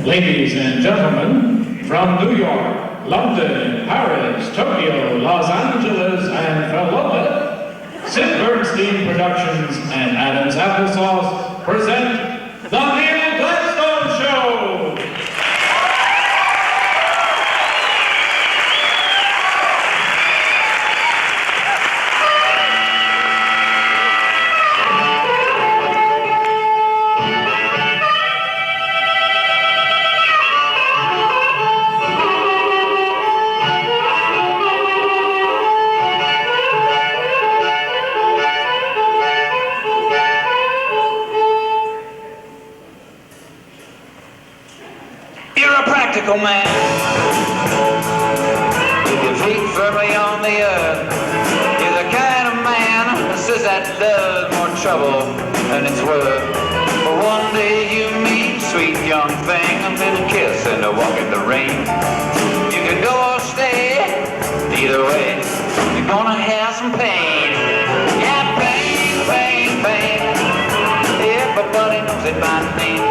Ladies and gentlemen, from New York, London, Paris, Tokyo, Los Angeles, and Philadelphia, Sid Bernstein Productions and Adam's Applesauce present The Neal Gladstone Show! Practical man, with your feet firmly on the earth. You're the kind of man that says that love's more trouble than it's worth. But one day you meet sweet young thing, a little kiss and a walk in the rain. You can go or stay, either way, you're gonna have some pain. Yeah, pain, pain, pain. Everybody knows it by name.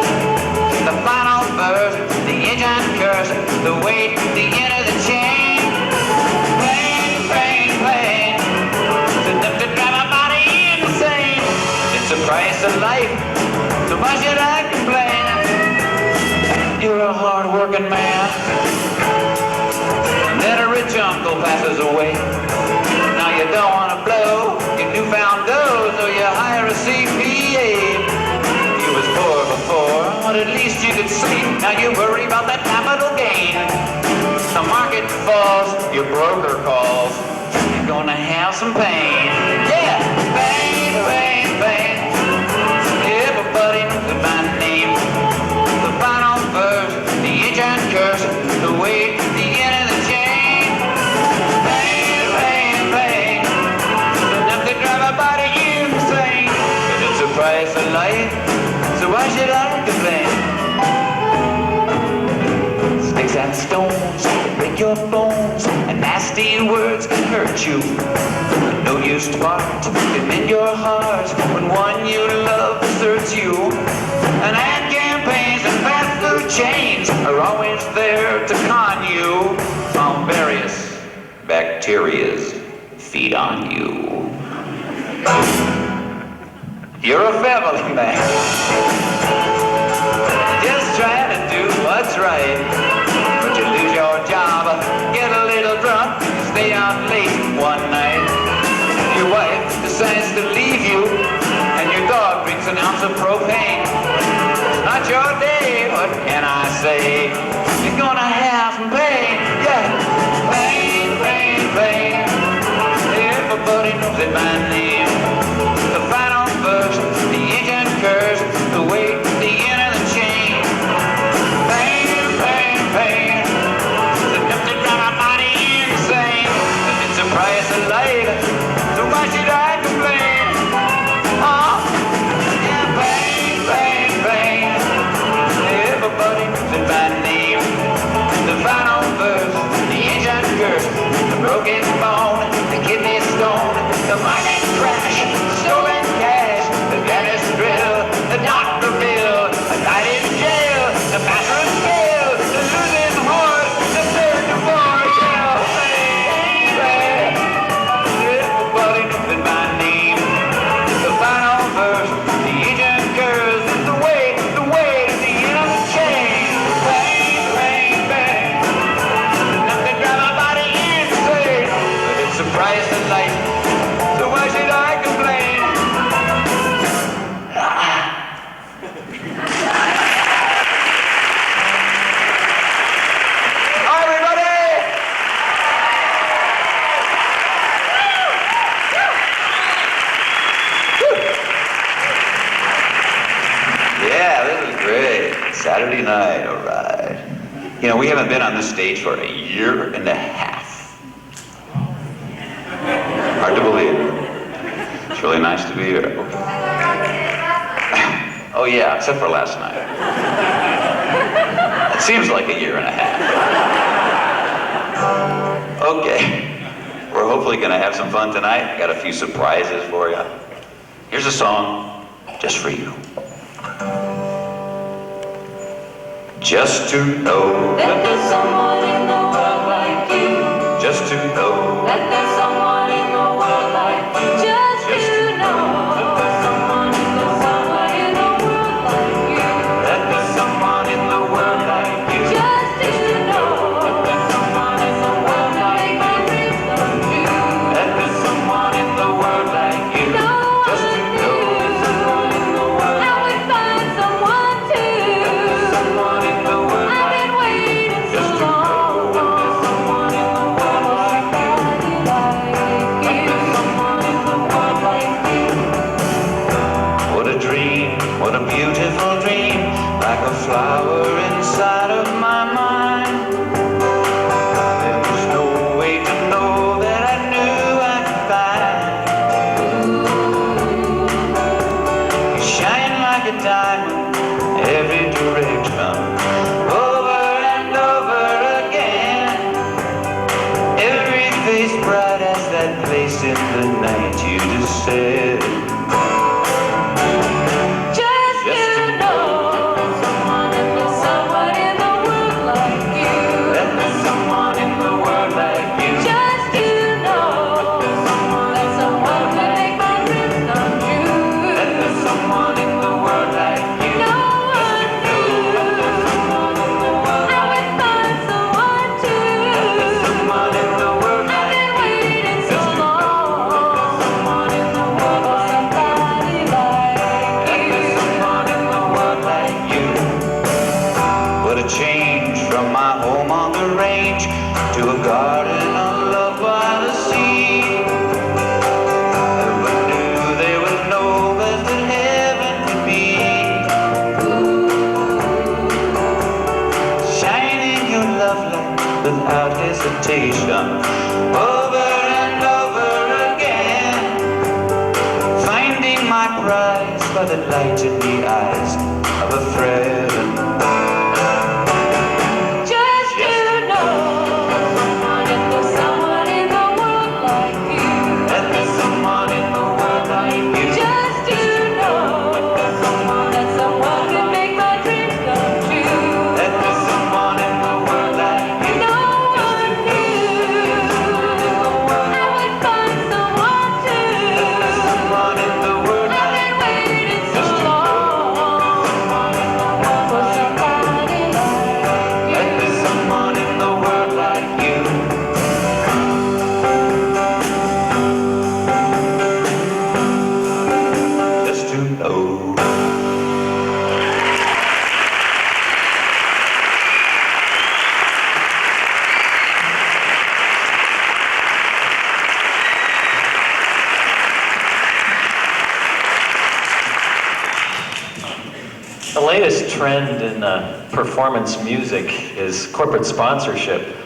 The final verse, the engine curse, the weight, the end of the chain. Pain, pain, pain, it's enough to drive my body insane. It's the price of life, so why should I complain? You're a hard-working man, and then a rich uncle passes away. Now you don't want to blow your newfound dough, so you hire a CPA. You was poor before, but at least you could sleep. Now you worry about that capital gain. The market falls, your broker calls. You're gonna have some pain. Yeah, pain, pain, pain. Everybody knows my name. The final verse, the engine curse, the weight, the end of the chain. Pain, pain, pain. Enough to drive my body insane. But it's the price of life, so why should I complain? Sticks and stones can break your bones, and nasty words can hurt you. No use to part can mend your heart when one you love deserts you. And ad campaigns and fast food chains are always there to con you, while various bacterias feed on you. You're a family man, just trying to do what's right. But you lose your job, get a little drunk, stay out late one night. Your wife decides to leave you, and your dog drinks an ounce of propane. It's not your day, what can I say? You're gonna have some pain, yeah. Pain, pain, pain. Everybody knows it by name. The final verse, the engine curse, the weight, the end of the chain. Pain, pain, pain. It's enough to drive my body insane. But it's the price of life, so why should I complain? Oh, yeah, pain, pain, pain. Everybody knows it by name. The final verse, the engine curse, the broken bone, the kidney stone, the mining crash, stolen cash, the dentist drill, the doctor bill, a night in jail, the bathroom scale, the losing horse, the third divorce, yeah, baby. Everybody knows it by name. The final verse, the engine curse, the weight, the end of the chain. Bang, bang, bang. Enough to drive my body insane. But it's the price of life, so why should I complain? Everybody! Yeah, this is great. Saturday night, all right. You know, we haven't been on this stage for a year and a half. Hard to believe. It's really nice to be here. Oh yeah, except for last night. It seems like a year and a half. Okay, we're hopefully gonna have some fun tonight. Got a few surprises for you. Here's a song just for you. Just to know that there's someone in the world like you. Just to know That there's someone in the world like you. Just to know that there's someone in the world like you. that there's someone in the world like you. Just to know that there's someone in the world that make my dreams come true. That there's someone in the world like you. No Just to one know knew I would find someone too. someone in the world I've like been waiting so Just to long know that there's someone in the world for like somebody like you. someone in the world like you. What a dream, what a beautiful dream, like a flower inside of my mind. There was no way to know that I knew I'd find. You shine like a diamond, every direction, over and over again. Every face bright as that place in the night you just said. Just to know there's someone in the world like you. That there's someone in the world like you. Just to know that someone can make my dreams come true. That there's someone in the world like you. No one knew I would find someone too. Someone in the world I've like been waiting so long someone in the world for somebody like There's you. someone in the world like you. What a change from my home on the range to a garden of love by the sea. Never knew there was no less than heaven to be. Shining your love light without hesitation, over and over again. Finding my prize by the light in the eyes of a friend. Just to know there's someone in the world like you. That there's someone in the world like you. Just to know that someone can make my dreams come true. That there's someone in the world like you. No one knew I would find someone too. Someone in the world I've like been waiting so long for somebody like That you. there's someone in the world like you. Just to know. The latest trend in performance music is corporate sponsorship.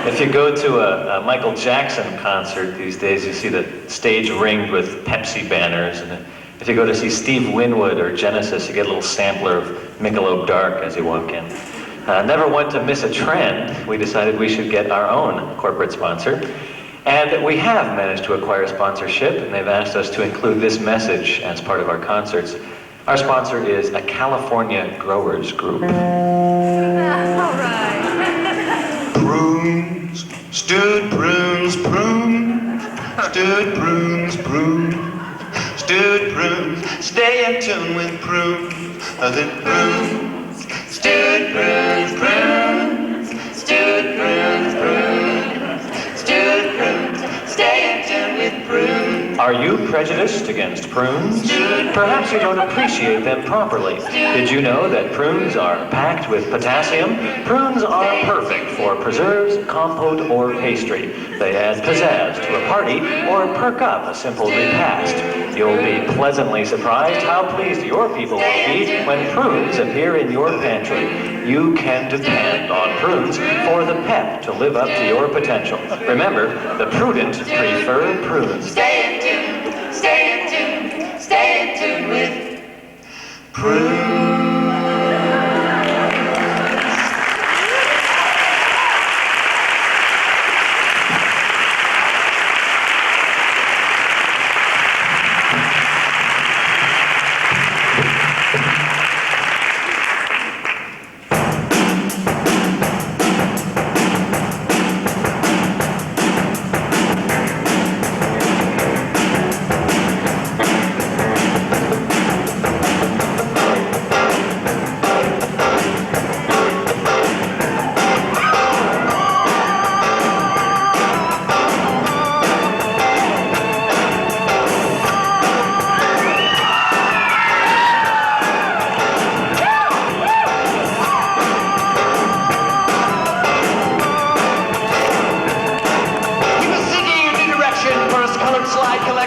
If you go to a Michael Jackson concert these days, you see the stage ringed with Pepsi banners. And if you go to see Steve Winwood or Genesis, you get a little sampler of Michelob Dark as you walk in. Never want to miss a trend, we decided we should get our own corporate sponsor. And we have managed to acquire sponsorship, and they've asked us to include this message as part of our concerts. Our sponsor is a California growers group. Prunes, stewed prunes, prunes, stewed prunes, prunes, stewed prunes. Stay in tune with prunes, the prunes, stewed prunes, prunes, stewed prunes, prunes, stewed prunes. Stay in tune with prunes. Are you prejudiced against prunes? Perhaps you don't appreciate them properly. Did you know that prunes are packed with potassium? Prunes are perfect for preserves, compote, or pastry. They add pizzazz to a party or perk up a simple repast. You'll be pleasantly surprised how pleased your people will be when prunes appear in your pantry. You can depend on prunes for the pep to live up to your potential. Remember, the prudent prefer prunes. Stay in tune, stay in tune, stay in tune with Prunes.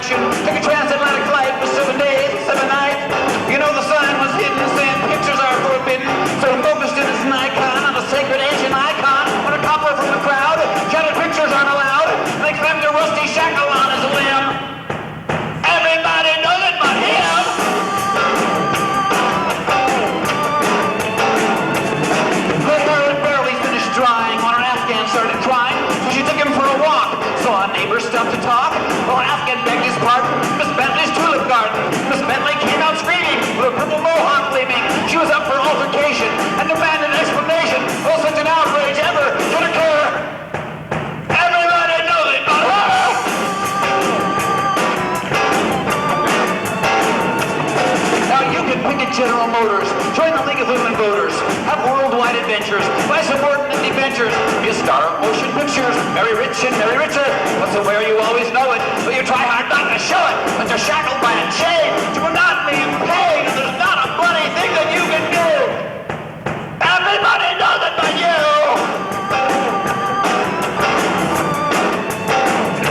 direction. Took a transatlantic flight for 7 days, 7 nights. You know the sign was hidden saying pictures are forbidden. So he focused in his Nikon on a sacred ancient icon. When a coupler from the crowd shouted pictures aren't allowed, and they clamped a rusty shackle on his limb. Everybody knows it but him. The girl had barely finished drying when her Afghan started crying, so she took him for a walk. Saw a neighbor stop to talk. Well, an Afghan begged his pardon. Miss Bentley's tulip garden. Miss Bentley came out screaming with a purple mohawk gleaming. She was up for altercation and demanded an explanation. Oh, such an outrage ever could occur. Everybody knows it but her. Now you can pick at General Motors, join the League of Women Voters, have worldwide adventures, buy subordinate debentures, be a star of motion pictures, very rich and very richer. That's where you always know it, but you try hard not to show it. But you're shackled by a chain to monotony and pain, and there's not a bloody thing that you can do. Everybody knows it but you.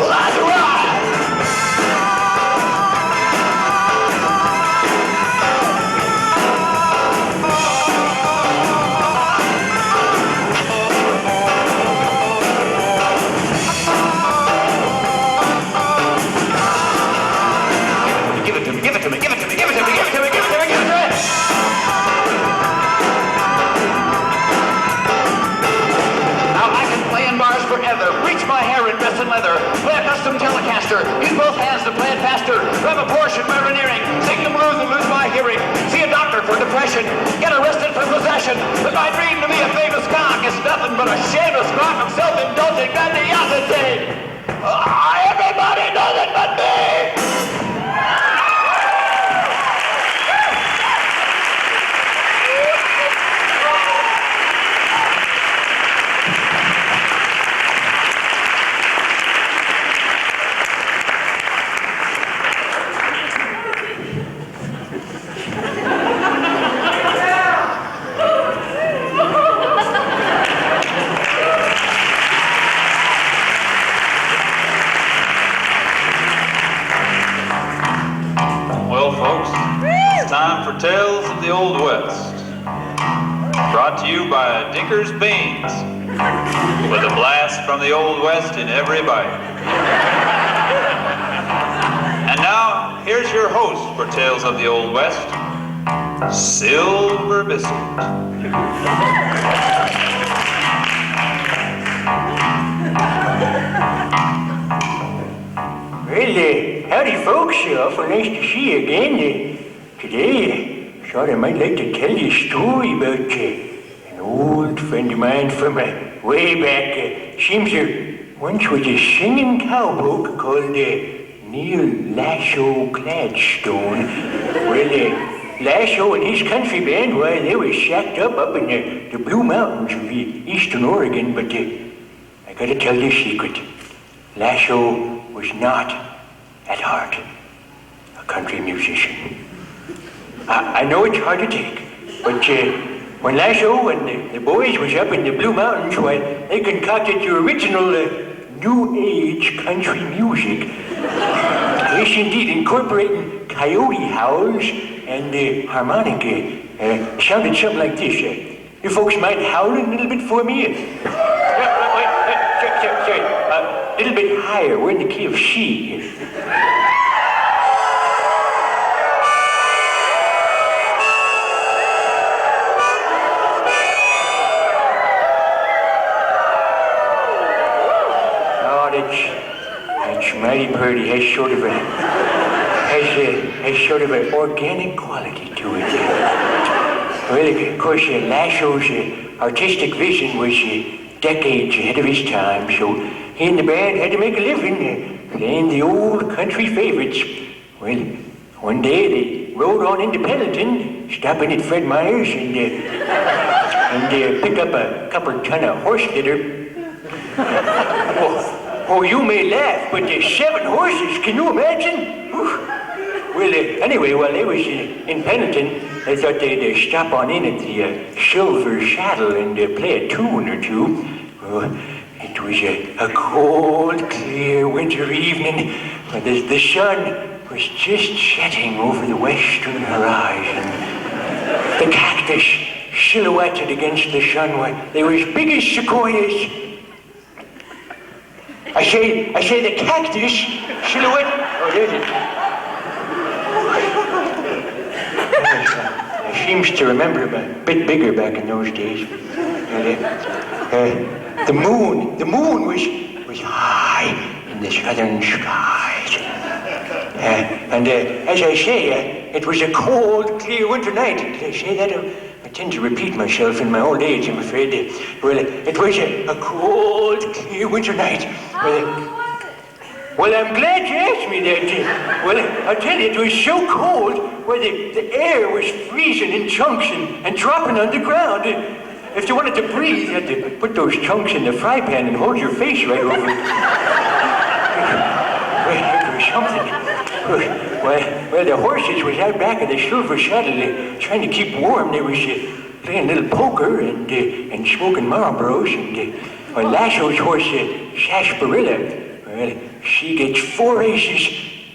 Let's ride. Give it to me, give it to me, give it to me, give it to me, give it to me, give it to me, give it to me. Now I can play in bars forever, bleach my hair in dress and leather, play a custom Telecaster, use both hands to play it faster, grab a Porsche wear an earring, sing the blues and lose my hearing, see a doctor for depression, get arrested for possession, but my dream to be a famous cock is nothing but a shameless crock of self-indulgent grandiosity. Everybody knows it but me. Time for Tales of the Old West. Brought to you by Dinker's Beans, with a blast from the Old West in every bite. And now, here's your host for Tales of the Old West, Silver Biscuit. Well, howdy folks, awful nice to see you again. Today, I thought I might like to tell you a story about an old friend of mine from way back. Seems there once was a singing cowpoke called Neal Gladstone. Well, Lasso and his country band, well, they were shacked up in the Blue Mountains of eastern Oregon, but I gotta tell you a secret. Lasso was not, at heart, a country musician. I know it's hard to take, but when Lasso and the boys was up in the Blue Mountains, well, they concocted the original New Age country music. Yes, indeed, incorporating coyote howls and harmonica. Sounded something like this. You folks mind howling a little bit for me? Sorry. A little bit higher. We're in the key of C. That's mighty pretty. Has sort of an organic quality to it. Well, of course, Lasso's artistic vision was decades ahead of his time, so he and the band had to make a living playing the old country favorites. Well, one day they rode on into Pendleton, stopping at Fred Meyer's and picked up a couple ton of horse litter. Oh, you may laugh, but there's 7 horses. Can you imagine? Well, anyway, while they was in Pendleton, I thought they'd stop on in at the Silver Saddle and play a tune or two. It was a cold, clear winter evening when the sun was just setting over the western horizon. The cactus silhouetted against the sun they were as big as sequoias. I say the cactus silhouette. Oh, there's it. I seems to remember a bit bigger back in those days. The moon was high in the southern skies. And as I say, it was a cold, clear winter night. Did I say that? I tend to repeat myself in my old age, I'm afraid. Well, it was a cold, clear winter night. Well, I'm glad you asked me that. Well, I'll tell you, it was so cold, the air was freezing in chunks and dropping on the ground. If you wanted to breathe, you had to put those chunks in the fry pan and hold your face right over it. Well, or something. Well, the horses was out back of the silver saddle trying to keep warm. They was playing a little poker and smoking Marlboros. And Lasso's horse, Sarsaparilla, well, she gets 4 aces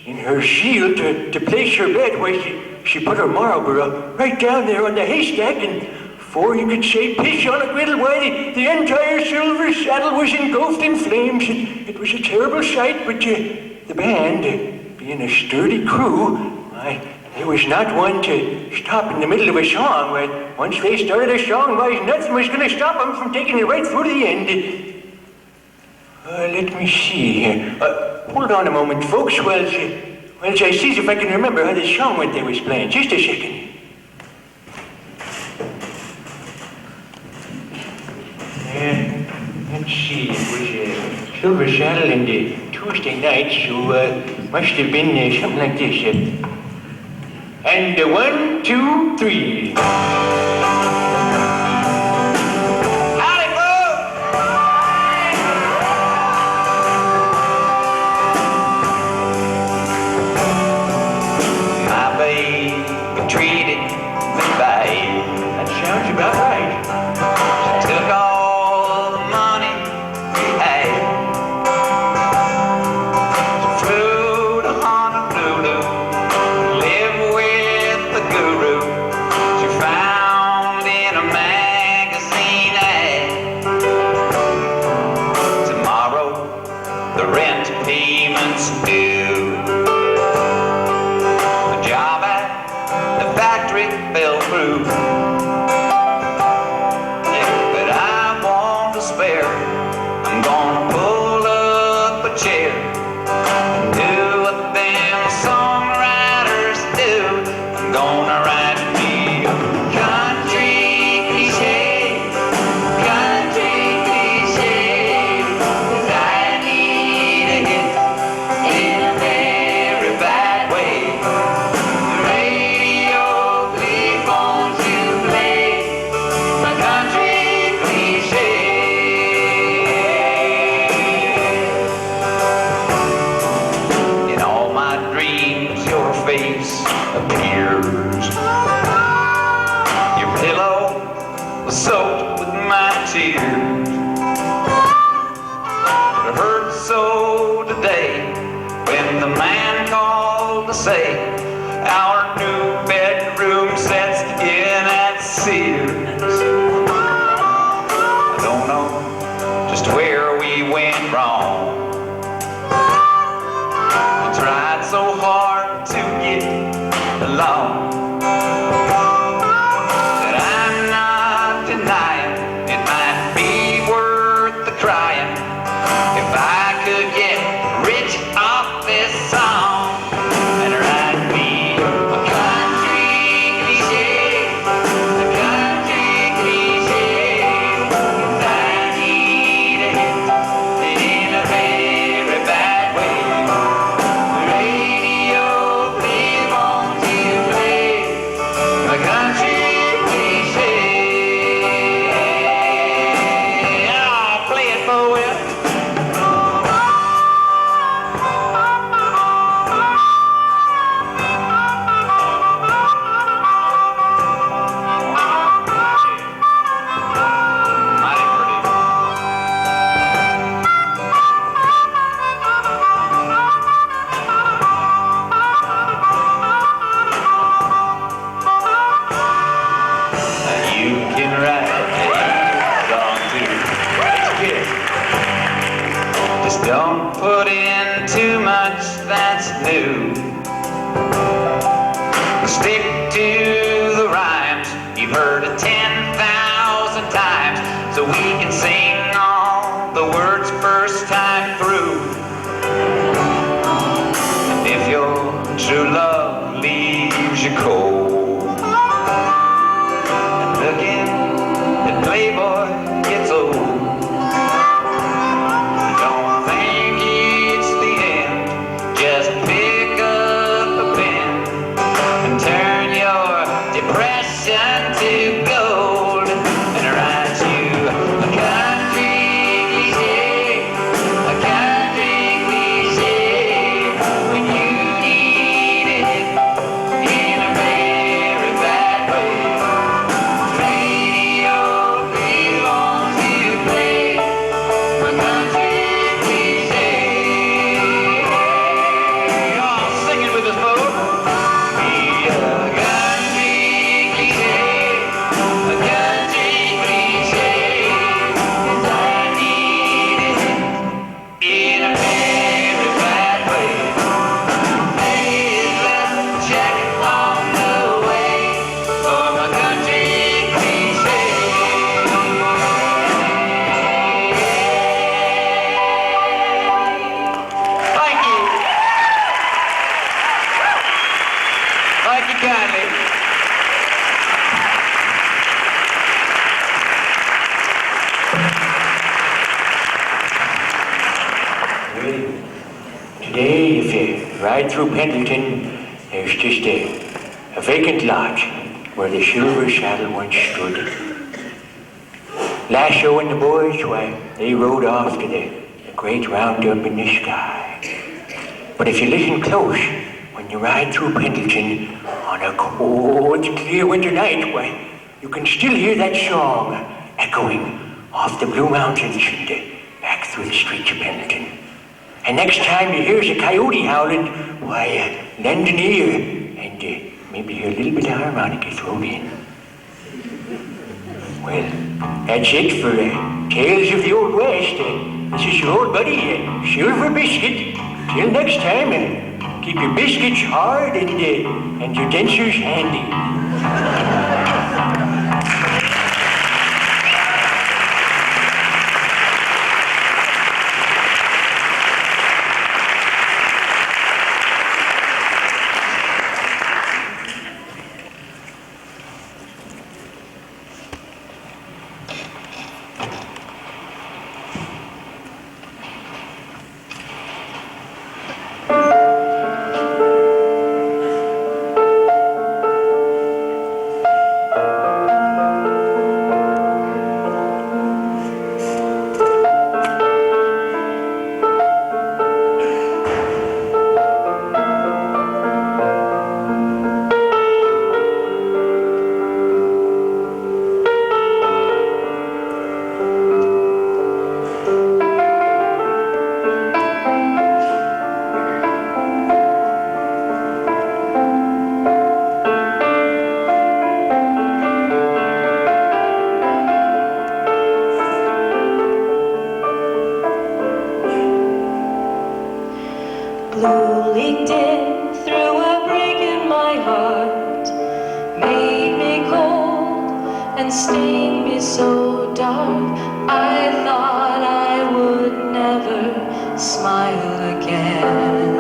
in her shield to place her bet where she put her Marlboro right down there on the haystack, and before you could say piss on a griddle, why the entire silver saddle was engulfed in flames. It was a terrible sight, but the band, being a sturdy crew, there was not one to stop in the middle of a song. Once they started a song, nothing was going to stop them from taking it right through to the end. Let me see here. Hold on a moment, folks. Well, I see if I can remember how the song went they was playing. Just a second. Let's see, it was a silver saddle and Tuesday night, so must have been something like this. And 1, 2, 3. Howdy, folks! My baby treated me bad. That sounds about right. She took all the money we had. She flew to Honolulu, lived with the guru she found in a magazine ad. Tomorrow, the rent payment's due. The job at the factory fell through. But I want to spare. I'm gonna pull up a chair and do what them songwriters do. I'm gonna write me a country cliche, country cliche. 'Cause I need a hit in a very bad way. The radio, please won't you play my country cliche. In all my dreams, your face appears. Your pillow was soaked with my tears. It hurt so today when the man called to say our new bedroom sets in at Sears. I don't know just where we went wrong. I tried so hard to get along that I'm not denying it might be worth the crying if I could get rich off this song and write me a country cliche, a country Don't put in too much that's new. Stick to the rhymes. You've heard it 10,000 times, so we can sing all the words first time through. If your true love leaves you cold, and looking at Playboy gets old, don't think it's the end. Just pick up a pen and turn your depression to gold, and write you a country cliche, a country cliche, when you need it in a very bad way. Radio belongs to play a country cliche. Y'all sing it with us, folks. Be a country cliche, a country cliche, 'cause I need it in a very bad way. Please let's check on the way for my country cliche. Thank you. Thank you kindly. Well, today, if you ride through Pendleton, there's just a vacant lot where the silver saddle once stood. Lasho and the boys, why, they rode off to the great roundup in the sky. But if you listen close, when you ride through Pendleton on a cold, clear winter night, why, you can still hear that song echoing off the Blue Mountains and back through the streets of Pendleton. And next time you hear a coyote howling, why, lend an ear and maybe hear a little bit of harmonica thrown in. Well, that's it for Tales of the Old West. This is your old buddy, Silver Biscuit. Till next time, keep your biscuits hard and your dentures handy. Blue leaked in through a break in my heart, made me cold and stained me so dark. I thought I would never smile again,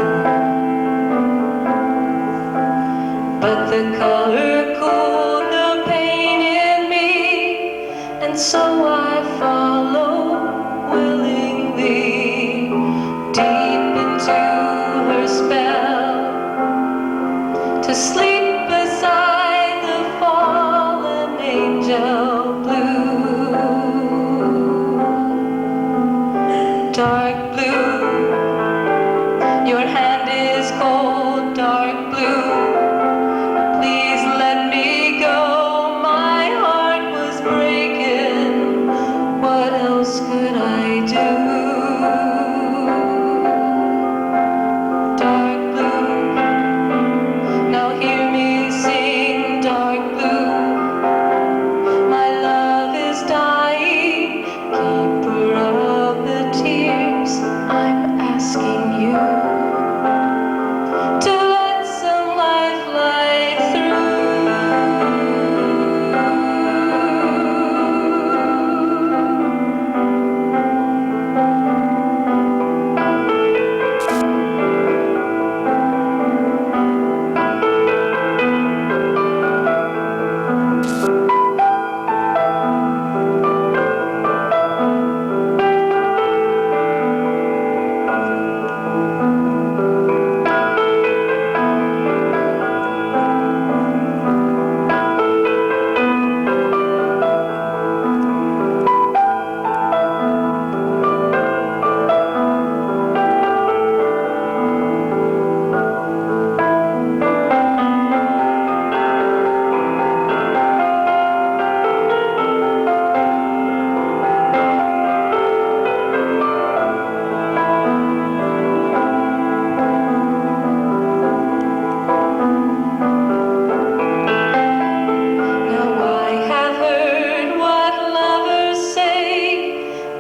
but the color cooled the pain in me, and so I followed willingly deep into her spell, to sleep beside the fallen angel blue. Dark blue, your hand is cold, dark blue. Please let me go, my heart was breaking. What else could I do? Dark blue, now hear me sing, dark blue. My love is dying, keeper of the tears.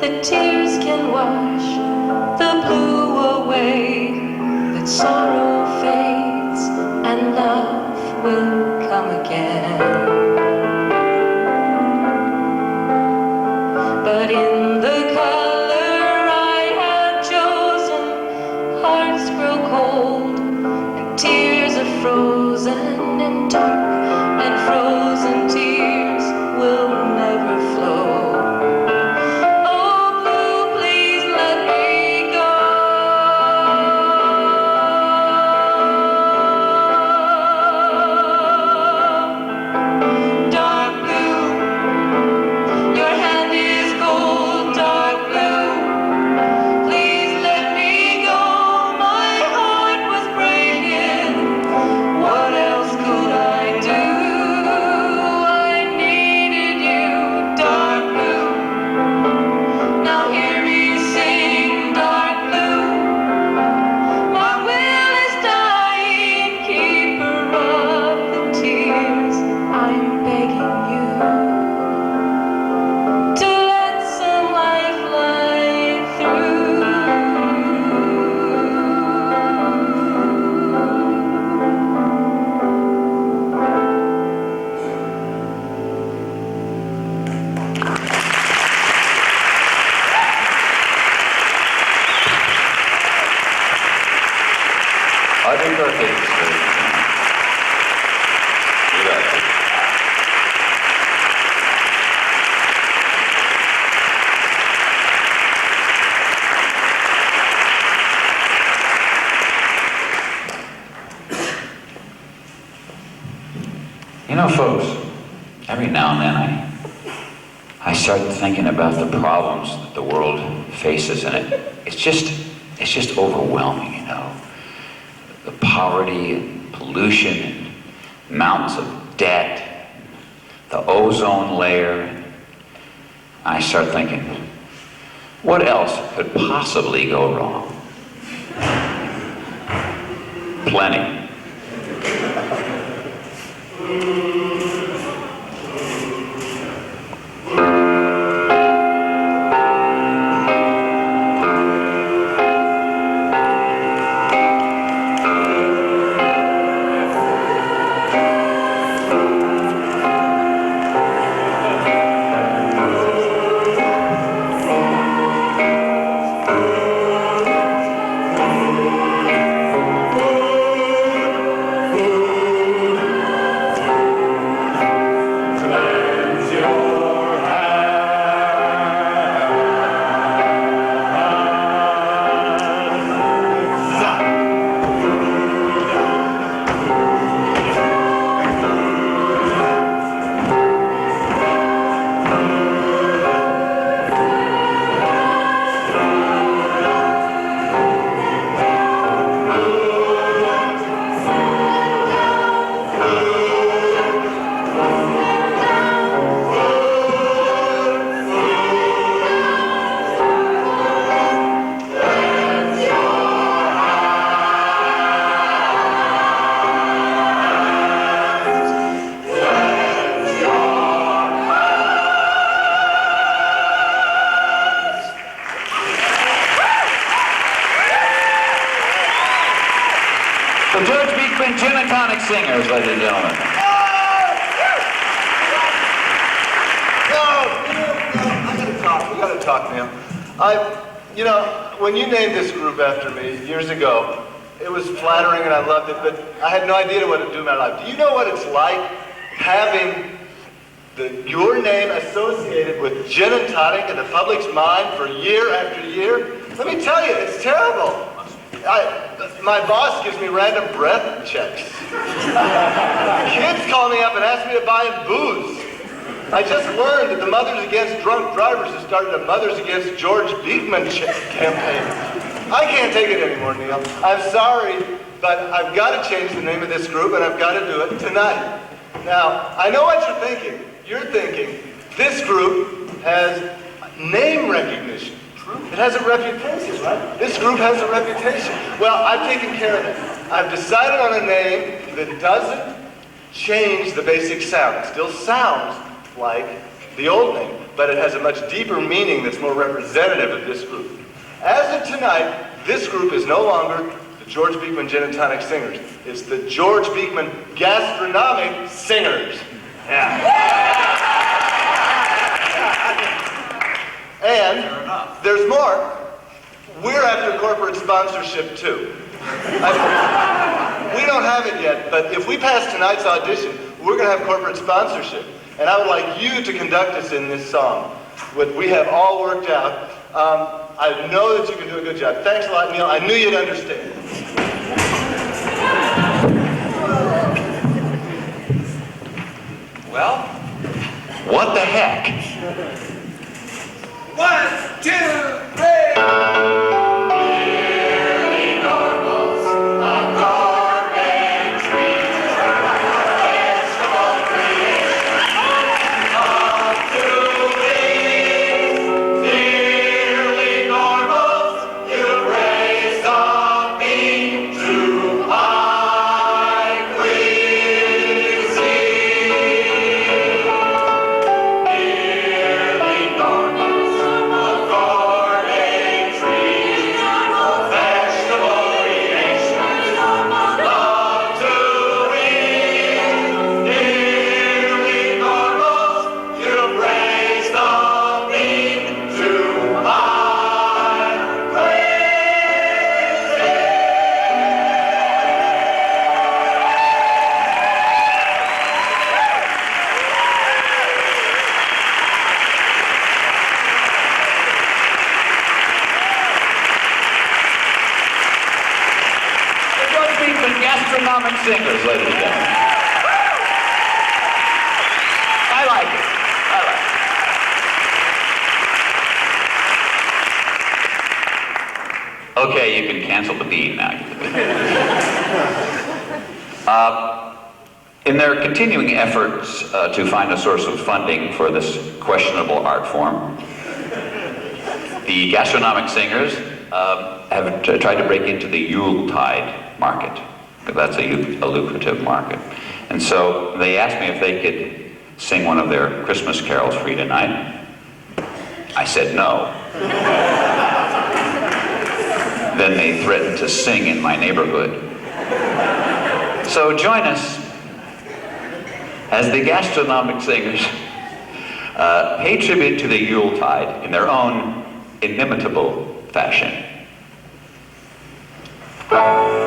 that tears can wash the blue away, that sorrow fades and love will come again. But in the color I have chosen, hearts grow cold and tears are frozen and dark, and frozen tears will never flow. Oh, blue, please let me go. Dark blue, your hand is gold. Dark blue, please let me go. My heart was breaking. What else could I do? I needed you. Dark blue, now hear me sing. Dark blue, my will is dying. Keeper of the tears, I'm begging you to let some lifeline through. I think our case is very good idea. You know, folks, every now and then I start thinking about the problems that the world faces, and it's just overwhelming, you know. The poverty and pollution and mountains of debt, the ozone layer. I start thinking, what else could possibly go wrong? Plenty. The George Beekman Gin and Tonic Singers, ladies and gentlemen. We gotta talk, Neal. You know, when you named this group after me years ago, it was flattering and I loved it, but I had no idea what it would do in my life. Do you know what it's like having your name associated with gin and tonic in the public's mind for year after year? Let me tell you, it's terrible. My boss gives me random breath checks. Kids call me up and ask me to buy them booze. I just learned that the Mothers Against Drunk Drivers has started a Mothers Against George Beekman campaign. I can't take it anymore, Neal. I'm sorry, but I've got to change the name of this group, and I've got to do it tonight. Now, I know what you're thinking. You're thinking, this group has name recognition. It has a reputation, right? This group has a reputation. Well, I've taken care of it. I've decided on a name that doesn't change the basic sound. It still sounds like the old name, but it has a much deeper meaning that's more representative of this group. As of tonight, this group is no longer the George Beekman Gin and Tonic Singers. It's the George Beekman Gastronomic Singers. Yeah. And there's more. We're after corporate sponsorship too. We don't have it yet, but if we pass tonight's audition, we're going to have corporate sponsorship. And I would like you to conduct us in this song. We have all worked out. I know that you can do a good job. Thanks a lot, Neal. I knew you'd understand. Well, what the heck? 1, 2, 3. Gastronomic Singers, ladies and gentlemen. I like it. Okay, you can cancel the bean now. In their continuing efforts to find a source of funding for this questionable art form, the Gastronomic Singers have tried to break into the Yuletide market. That's a lucrative market. And so they asked me if they could sing one of their Christmas carols for you tonight. I said no. Then they threatened to sing in my neighborhood. So join us as the Gastronomic Singers pay tribute to the Yuletide in their own inimitable fashion. Grandma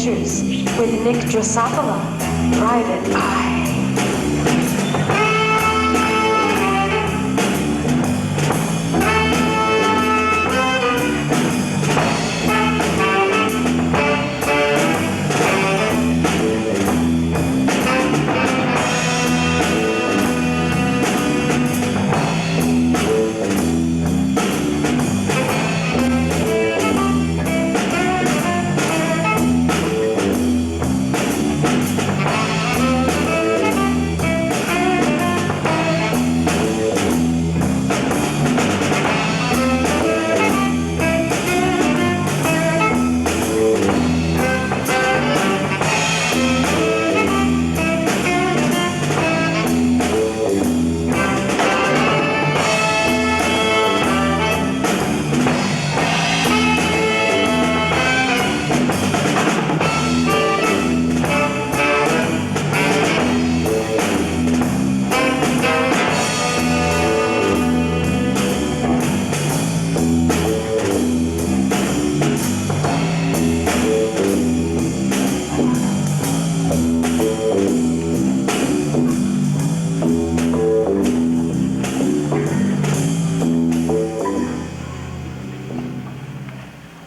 adventures with Nick Drosophila, Private Eye.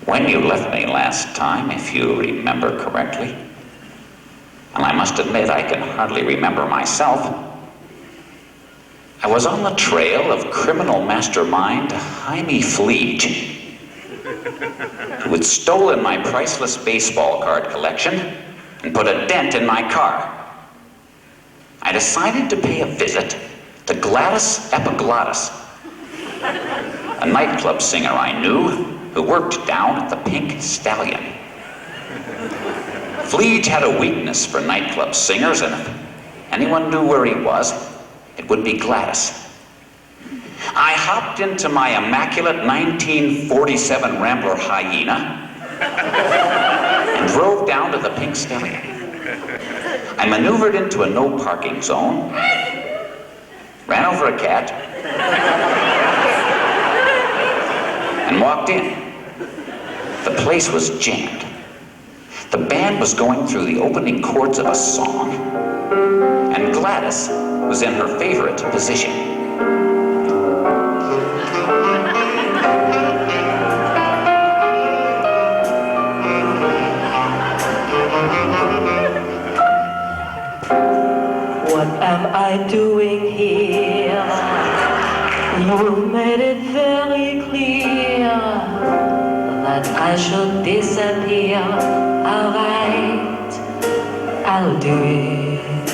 When you left me last time, if you remember correctly, and I must admit I can hardly remember myself, I was on the trail of criminal mastermind Jaime Fleege, who had stolen my priceless baseball card collection and put a dent in my car. I decided to pay a visit to Gladys Epiglottis, a nightclub singer I knew who worked down at the Pink Stallion. Fleege had a weakness for nightclub singers, and if anyone knew where he was, it would be Gladys. I hopped into my immaculate 1947 Rambler Hyena and drove down to the Pink Stallion. I maneuvered into a no parking zone, ran over a cat, and walked in. The place was jammed. The band was going through the opening chords of a song, and Gladys was in her favorite position. What am I doing here? You made it very clear that I should disappear. Alright, I'll do it.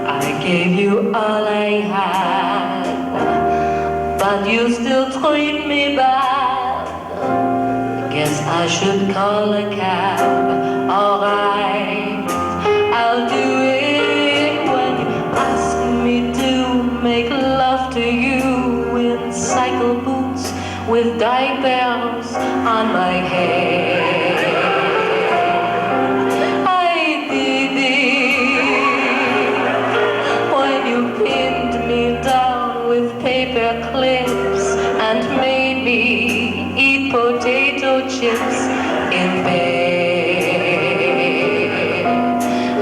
I gave you all I had, but you still treat me bad. Guess I should call a cab. Alright, I'll do it when you ask me to make love to you in cycle boots with diapers on my head. I did it when you pinned me down with paper clips and made me eat potato chips in bed.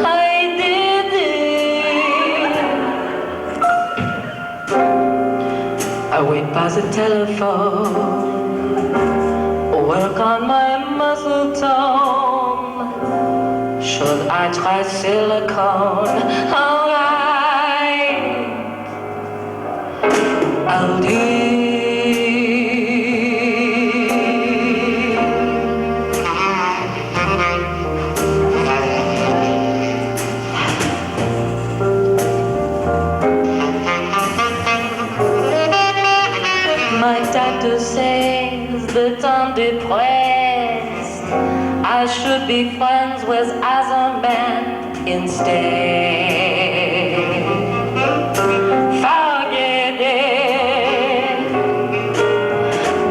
I did it. I wait by the telephone, work on my muscle tone. Should I try silicone? Alright, I'll do it. My doctor says that I'm depressed. I should be friends with other men instead. Forget it.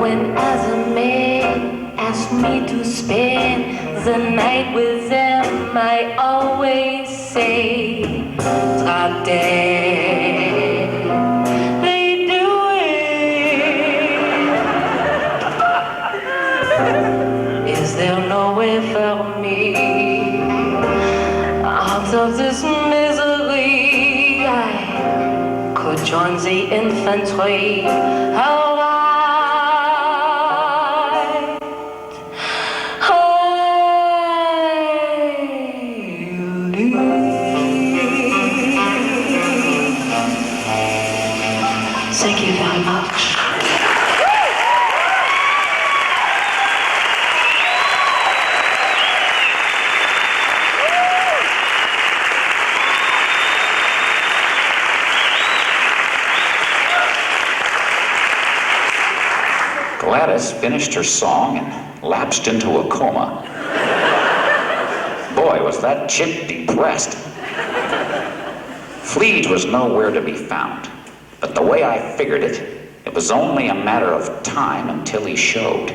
When other men ask me to spend the night with them, I always say, drop dead. Is there no way for me. Out of this misery, I could join the infantry. How Thank you very much. Gladys finished her song and lapsed into a coma. Boy, was that chick depressed. Fleege was nowhere to be found. But the way I figured it, it was only a matter of time until he showed.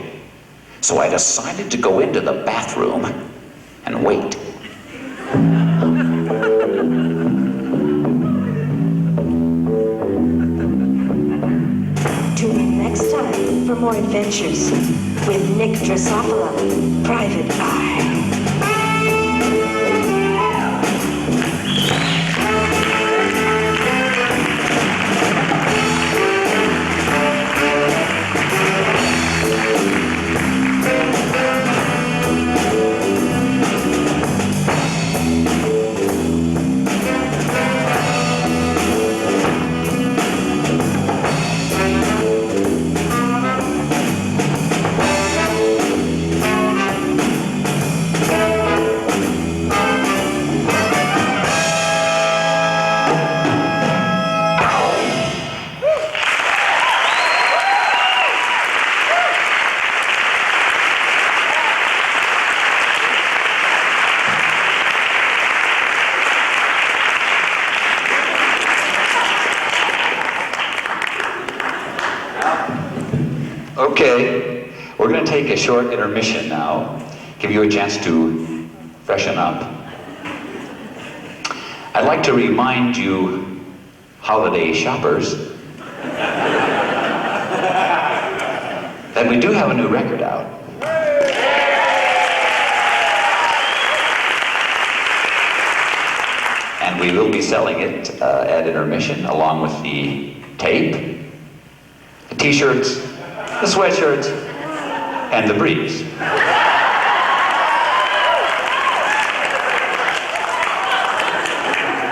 So I decided to go into the bathroom and wait. Tune in next time for more adventures with Nick Drosophila, Private Eye. Okay, we're going to take a short intermission now, give you a chance to freshen up. I'd like to remind you, holiday shoppers, that we do have a new record out. And we will be selling it at intermission, along with the tape, the t-shirts, the sweatshirts, and the briefs.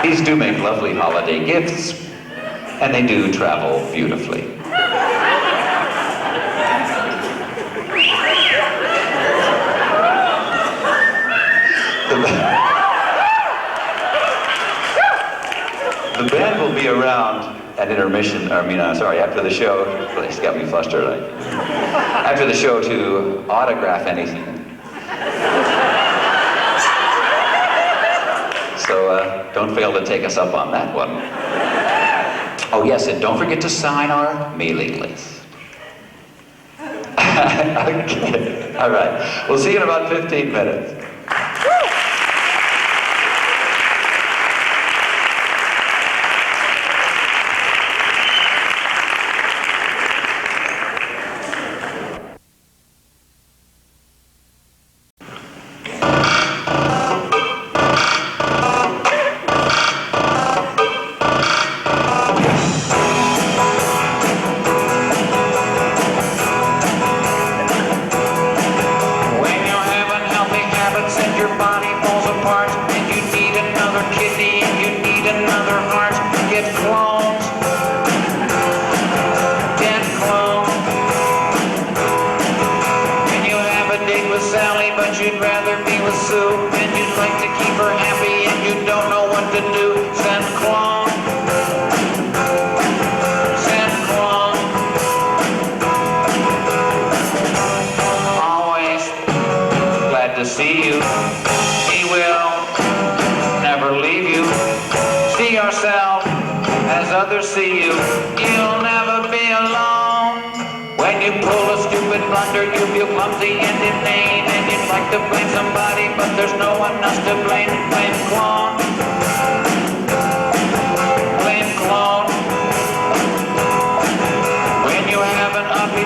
These do make lovely holiday gifts, and they do travel beautifully. The band will be around at intermission, after the show. It's got me flustered. After the show to autograph anything. So don't fail to take us up on that one. Oh yes, and don't forget to sign our mailing list. Okay, all right. We'll see you in about 15 minutes.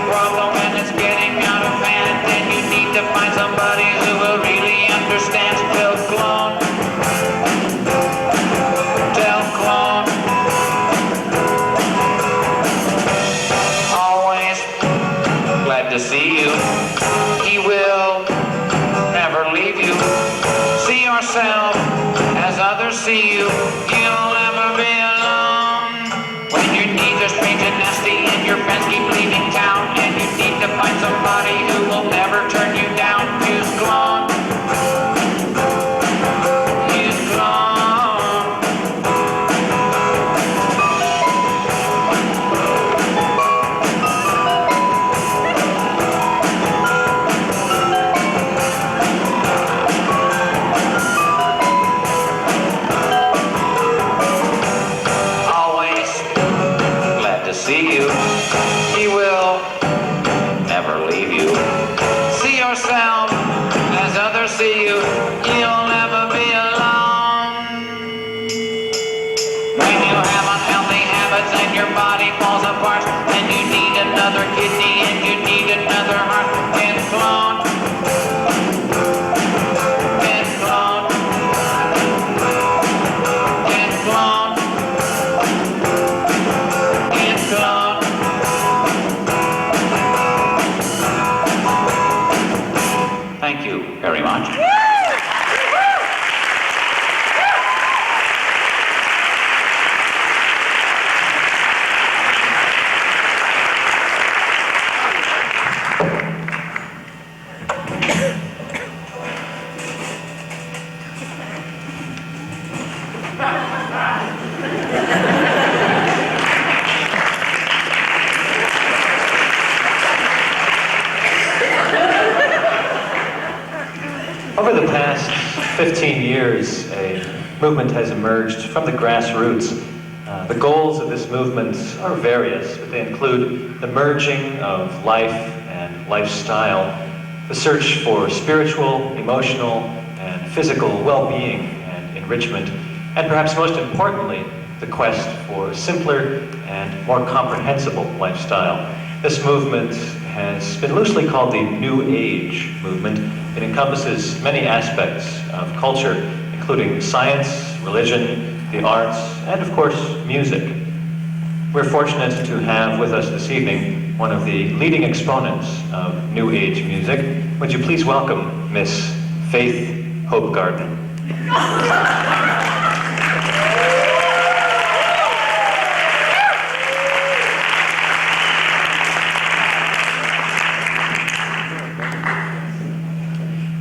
Problem and it's getting out of hand, then you need to find somebody who will really understand. yourself as others see you. You'll never be alone. When your needs are strange and nasty and your friends keep leaving town, and you need to find somebody who will never turn you down, use clone. Use clone. Always glad to see you. He will never leave you. See yourself as others see you. You'll never be alone. When you have unhealthy habits and your body falls apart, and you need another kidney and you need another heart, get clone. Get clone. Get clone. Get clone. Thank you very much. Over the past 15 years, a movement has emerged from the grassroots. The goals of this movement are various, but they include the merging of life and lifestyle, the search for spiritual, emotional, and physical well-being and enrichment, and perhaps most importantly, the quest for simpler and more comprehensible lifestyle. This movement has been loosely called the New Age movement. It encompasses many aspects of culture, including science, religion, the arts, and of course, music. We're fortunate to have with us this evening one of the leading exponents of New Age music. Would you please welcome Miss Faith Hopegarden.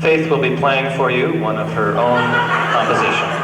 Faith will be playing for you one of her own compositions.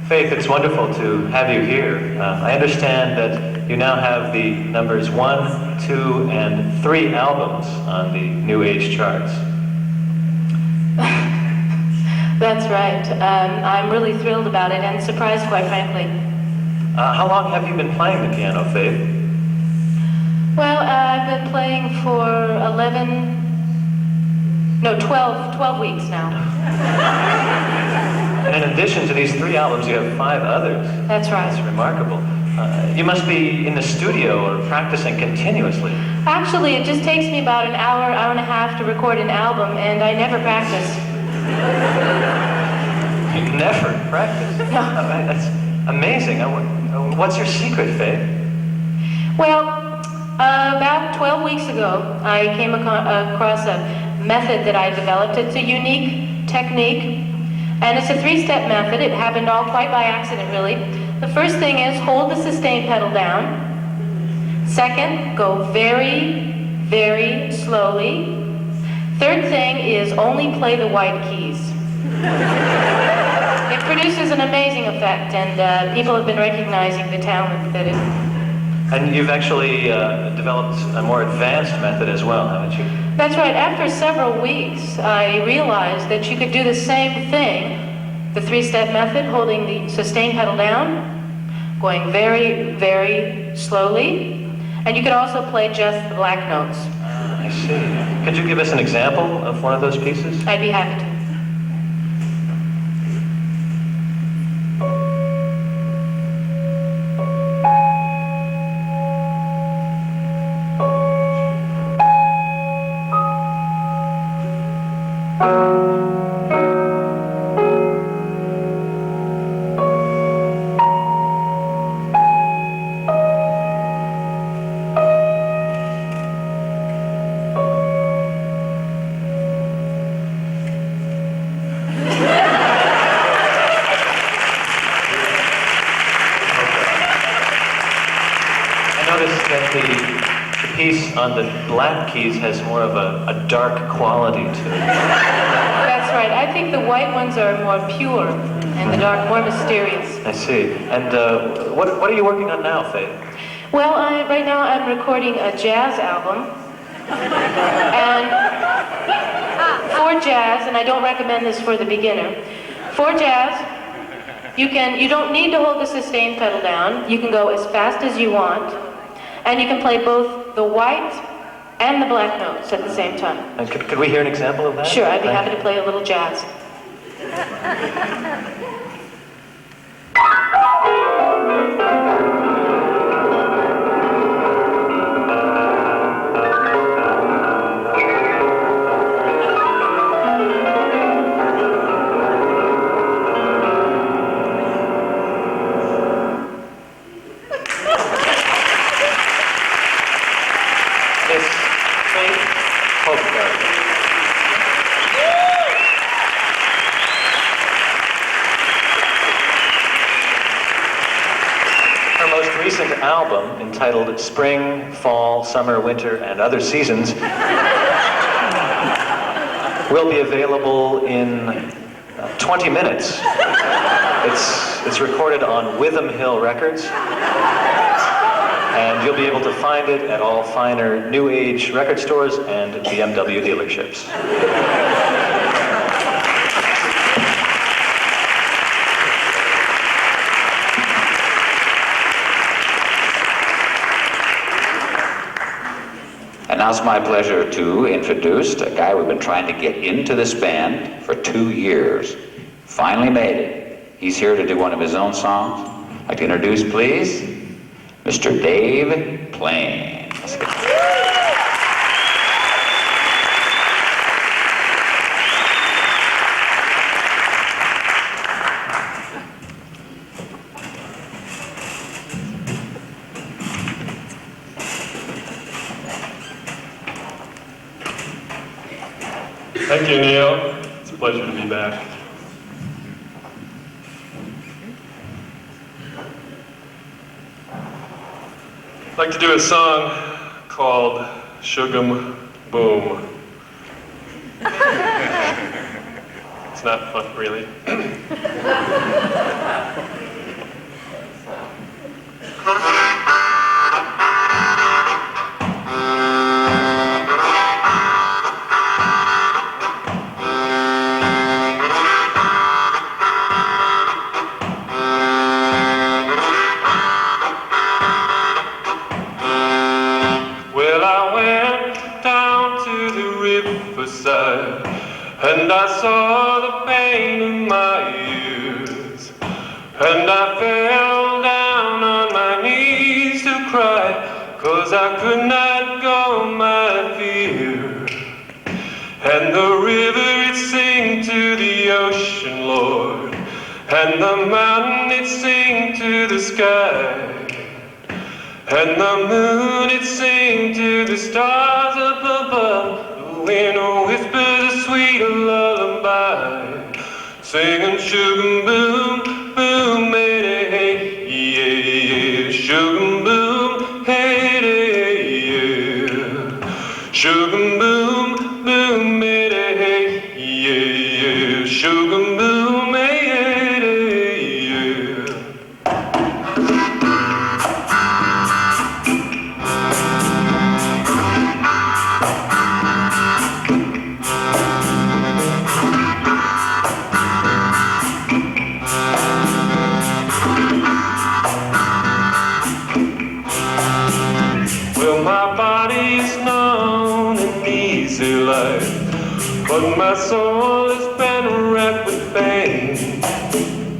Faith, it's wonderful to have you here. I understand that you now have the numbers 1, 2, and 3 albums on the New Age charts. That's right. I'm really thrilled about it and surprised, quite frankly. How long have you been playing the piano, Faith? Well, I've been playing for 12 weeks now. And in addition to these 3 albums, you have 5 others. That's right. That's remarkable. You must be in the studio or practicing continuously. Actually, it just takes me about an hour and a half to record an album, and I never practice. You never practice? No. That's amazing. What's your secret, Faith? Well, about 12 weeks ago, I came across a method that I developed. It's a unique technique, and it's a 3-step method. It happened all quite by accident, really. The first thing is hold the sustain pedal down. Second, go very, very slowly. Third thing is only play the white keys. It produces an amazing effect, and people have been recognizing the talent that it And you've actually developed a more advanced method as well, haven't you? That's right. After several weeks, I realized that you could do the same thing, the three-step method, holding the sustain pedal down, going very, very slowly, and you could also play just the black notes. I see. Could you give us an example of one of those pieces? I'd be happy to. The piece on the black keys has more of a dark quality to it. That's right. I think the white ones are more pure and the dark more mysterious. I see. And what are you working on now, Faye? Well, right now I'm recording a jazz album. And for jazz, and I don't recommend this for the beginner, for jazz, you don't need to hold the sustain pedal down. You can go as fast as you want. And you can play both the white and the black notes at the same time. And could we hear an example of that? Sure, I'd be happy to play a little jazz. Recent album entitled Spring, Fall, Summer, Winter, and Other Seasons will be available in 20 minutes. It's recorded on Witham Hill Records, and you'll be able to find it at all finer New Age record stores and BMW dealerships. And now it's my pleasure to introduce a guy we've been trying to get into this band for 2 years. Finally made it. He's here to do one of his own songs. I'd like to introduce, please, Mr. Dave Plain. Let's get Thank you, Neal. It's a pleasure to be back. I'd like to do a song called Shugum Boom. It's not fun, really. And I saw the pain in my ears, and I fell down on my knees to cry, 'cause I could not go my fear. And the river it sing to the ocean, Lord, and the mountain it sing to the sky, and the moon it sing to the stars up above. The wind whispers a sweet lullaby, singing sugar boom, boom, hey, hey, yeah, yeah, sugar boom, hey, hey, yeah, sugar boom, boom, hey, hey, yeah, yeah, sugar boom, hey, hey, yeah. easy life. But my soul has been wrapped with pain,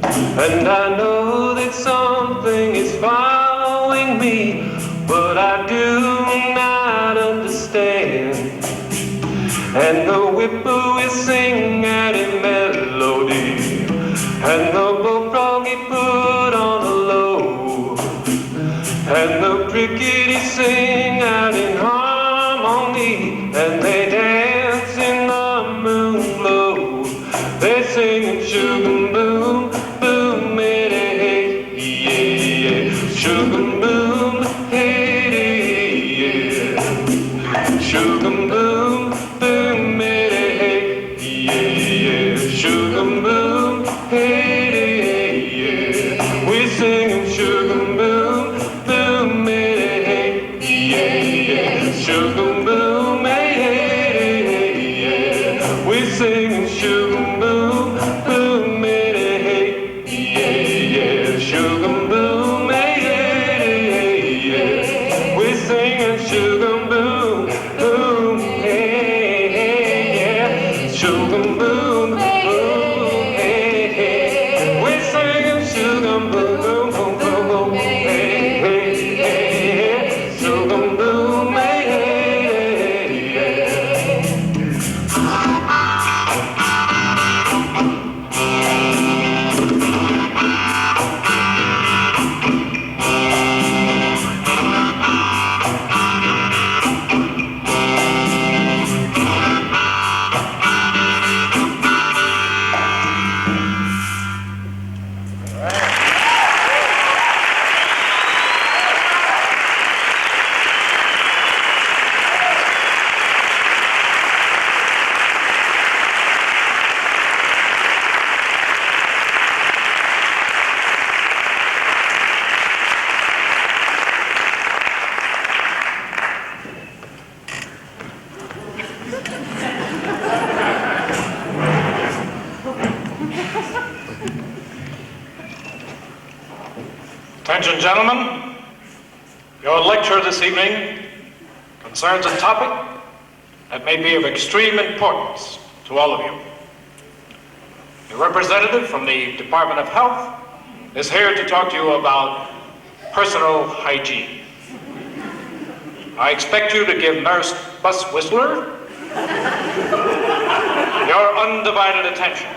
and I know that something is following me, but I do not understand. And the whippoorwill sing out a melody, and the bullfrog he put on a low, and the crickets sing out in harmony, and they dance in the moon glow. They sing in sugar boom, boom, hey, hey, yeah, sugar boom, hey, yeah, sugar boom, boom, hey, yeah, sugar boom, hey, yeah. We sing in sugar boom, boom, hey, yeah, sugar boom, hey, yeah. We sing in sugar boom, boom, hey, yeah, sugar boom, hey, yeah. We sing in sugar boom, boom, hey, yeah, sugar boom, boom, hey, we sing in sugar boom, boom, boom, boom, boom, hey, yeah, sugar boom, hey, yeah. Attention, gentlemen. Your lecture this evening concerns a topic that may be of extreme importance to all of you. A representative from the Department of Health is here to talk to you about personal hygiene. I expect you to give Nurse Bus Whistler your undivided attention.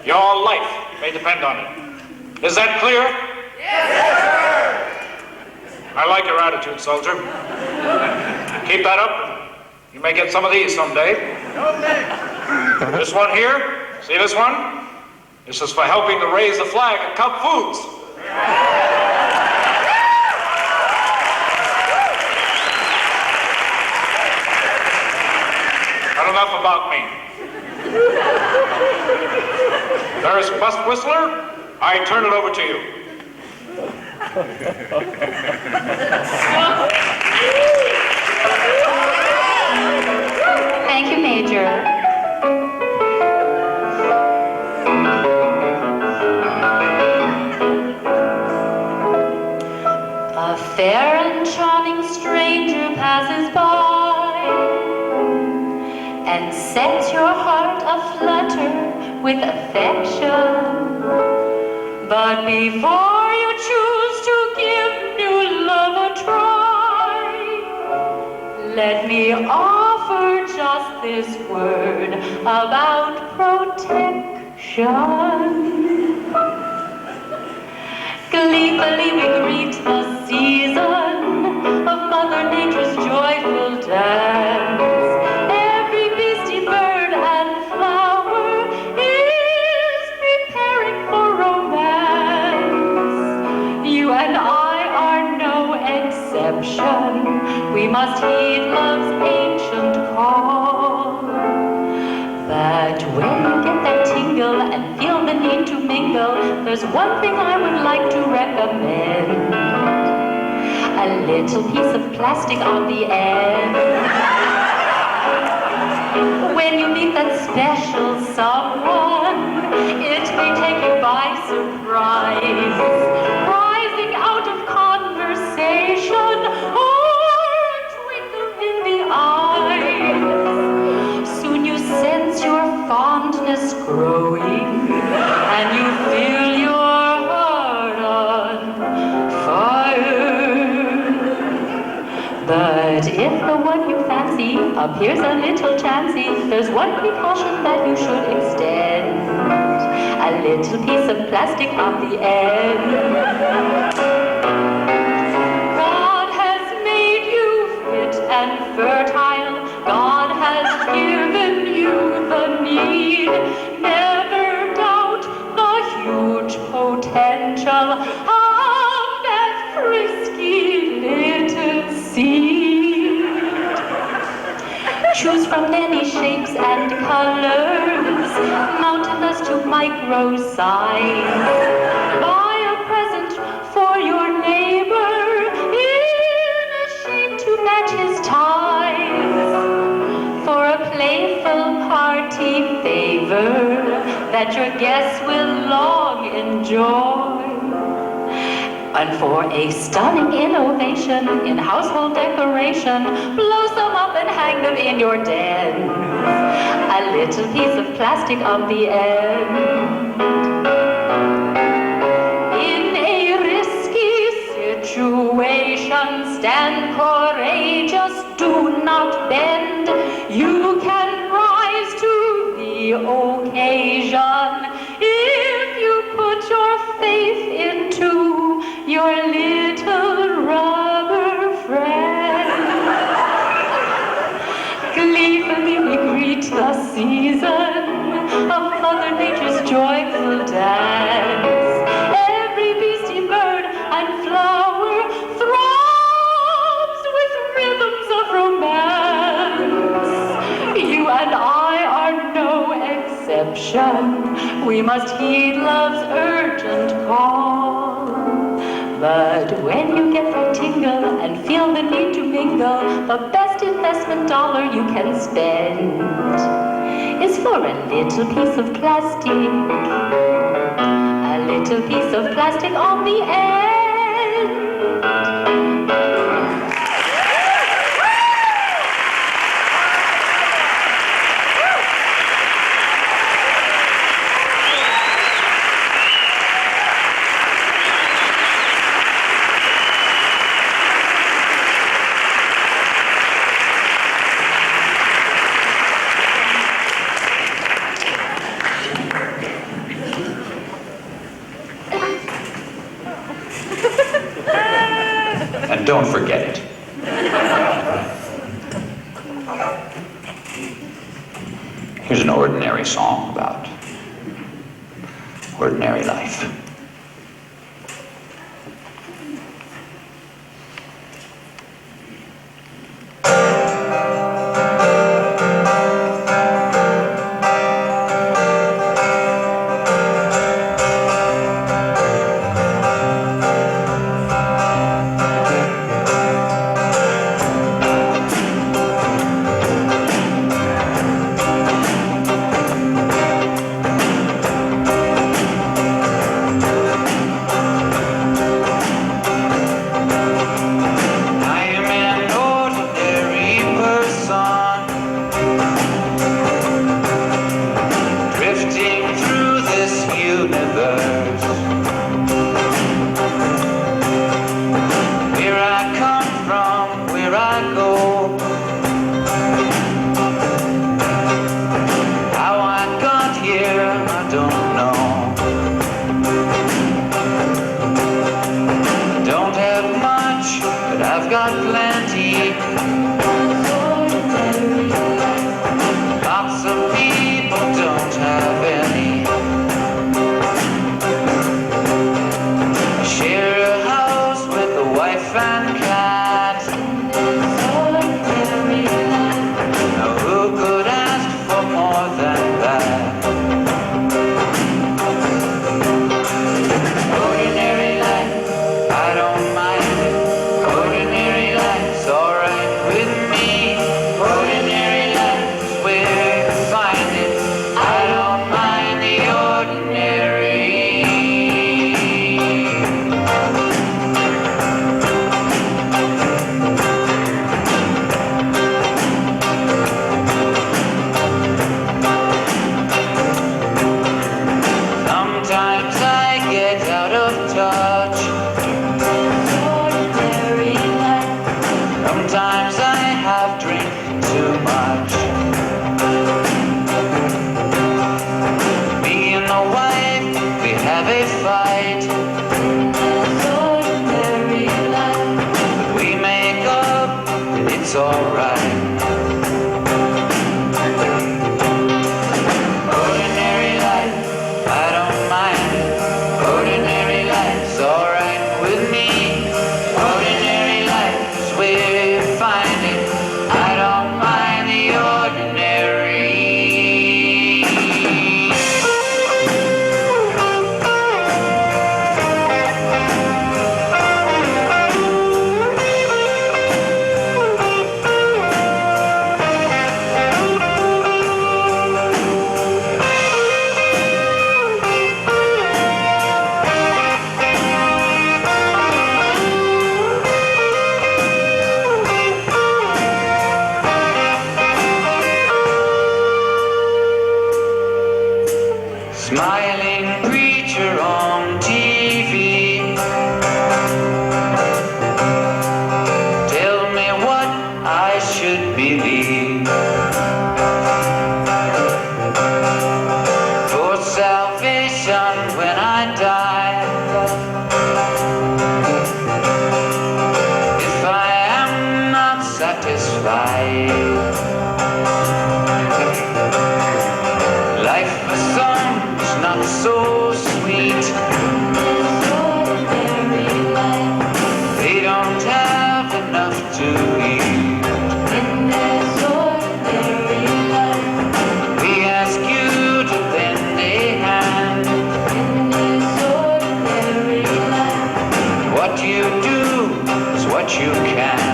Your life may depend on it. Is that clear? Yes, sir! I like your attitude, soldier. Keep that up. You may get some of these someday. This one here, see this one? This is for helping to raise the flag at Cup Foods. Not enough about me. Nurse Bus Whistler, I turn it over to you. Thank you, Major. A fair and charming stranger passes by and sets your heart aflutter with affection. But before you choose to give new love a try, let me offer just this word about protection. Gleefully we greet the season of Mother Nature's joyful dance. Every beastie, bird, and flower is preparing for romance. You and I are no exception. We must heed love's ancient call. But when you get that tingle and feel the need to mingle, there's one thing I would like to recommend. A little piece of plastic on the end. When you meet that special someone, it may take you by surprise, rising out of conversation or a twinkle in the eyes. growing, and you feel your heart on fire. But if the one you fancy appears a little chancy, there's one precaution that you should extend. A little piece of plastic on the end. God has made you fit and fertile. God has given you the need. Never doubt the huge potential of that frisky little seed. Choose from many shapes and colors, mountainous to micro size. Buy a present for your neighbor in a shape to match his ties. For a playful party favor that your guests will long enjoy. And for a stunning innovation in household decoration, blow some up and hang them in your den. A little piece of plastic on the end. In a risky situation, stand courageous, do not bend. You can rise to the occasion if you put your faith into your little rubber friend. Gleefully we greet the season of Mother Nature's joyful dance. Every beastie, bird, and flower throbs with rhythms of romance. You and I are no exception. We must heed love's urgent call. But when you get that tingle and feel the need to mingle, the best investment dollar you can spend is for a little piece of plastic. A little piece of plastic on the end. And don't forget it. Here's an ordinary song about ordinary life. smiling preacher on TV. Tell me what I should believe. For salvation when I die, if I am not satisfied, life for some is not so sweet. They don't have enough to eat. We ask you to lend a hand. What you do is what you can.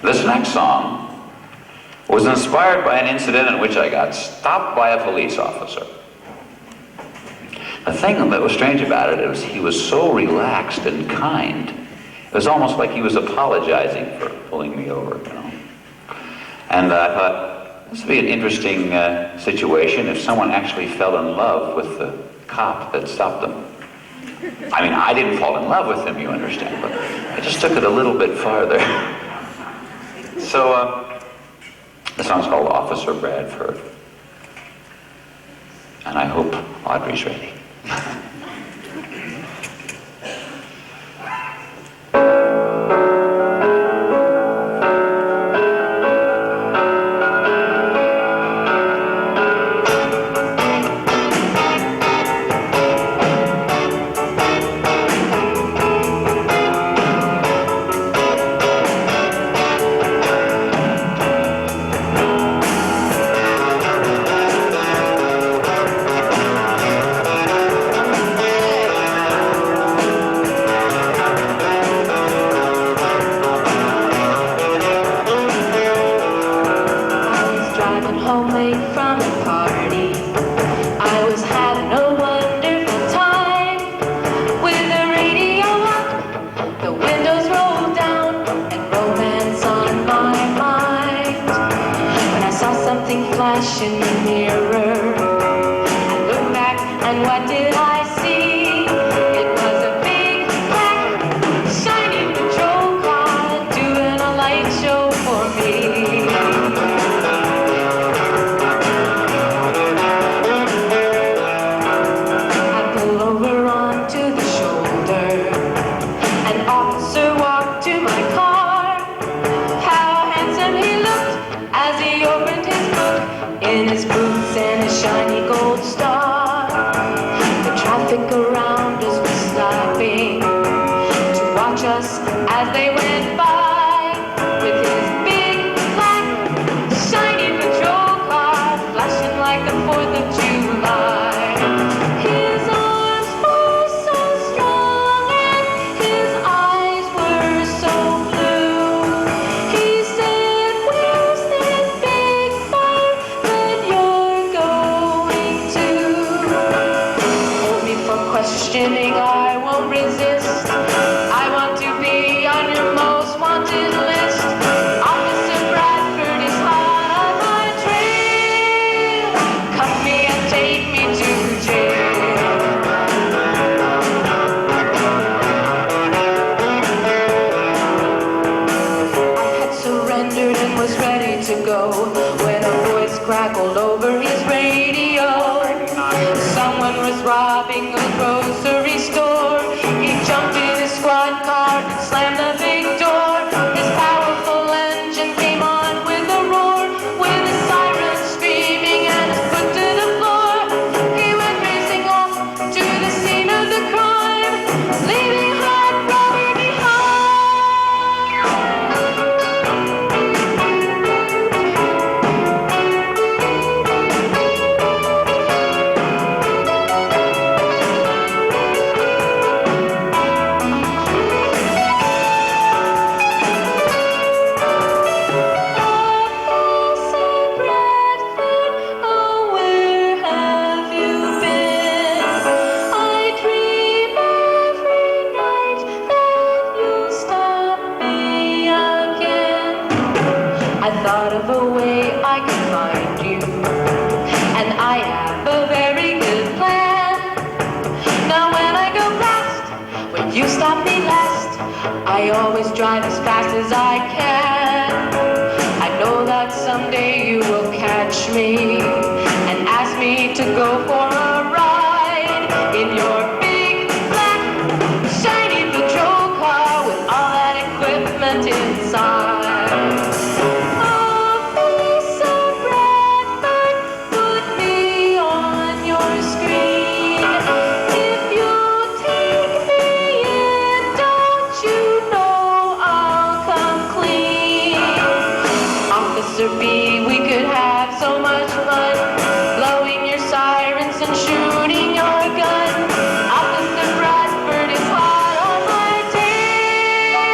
This next song was inspired by an incident in which I got stopped by a police officer. The thing that was strange about it is he was so relaxed and kind. It was almost like he was apologizing for pulling me over, you know. And I thought, this would be an interesting situation if someone actually fell in love with the cop that stopped them. I mean, I didn't fall in love with him, you understand, but I just took it a little bit farther. So, the song's called Officer Bradford. And I hope Audrey's ready. As they went by with his big ago when a voice crackled over his radio. Someone was robbing a grocery store. He jumped in his squad car and slammed the big door. His powerful engine came on with a roar, with a siren screaming and his foot to the floor. He went racing off to the scene of the crime, leaving hot rubber behind. I always drive as fast as I can. I know that someday you will catch me and ask me to go for a ride in your big, black, shiny patrol car with all that equipment inside. We could have so much fun, blowing your sirens and shooting your gun. Officer Bradford is hot on my tail.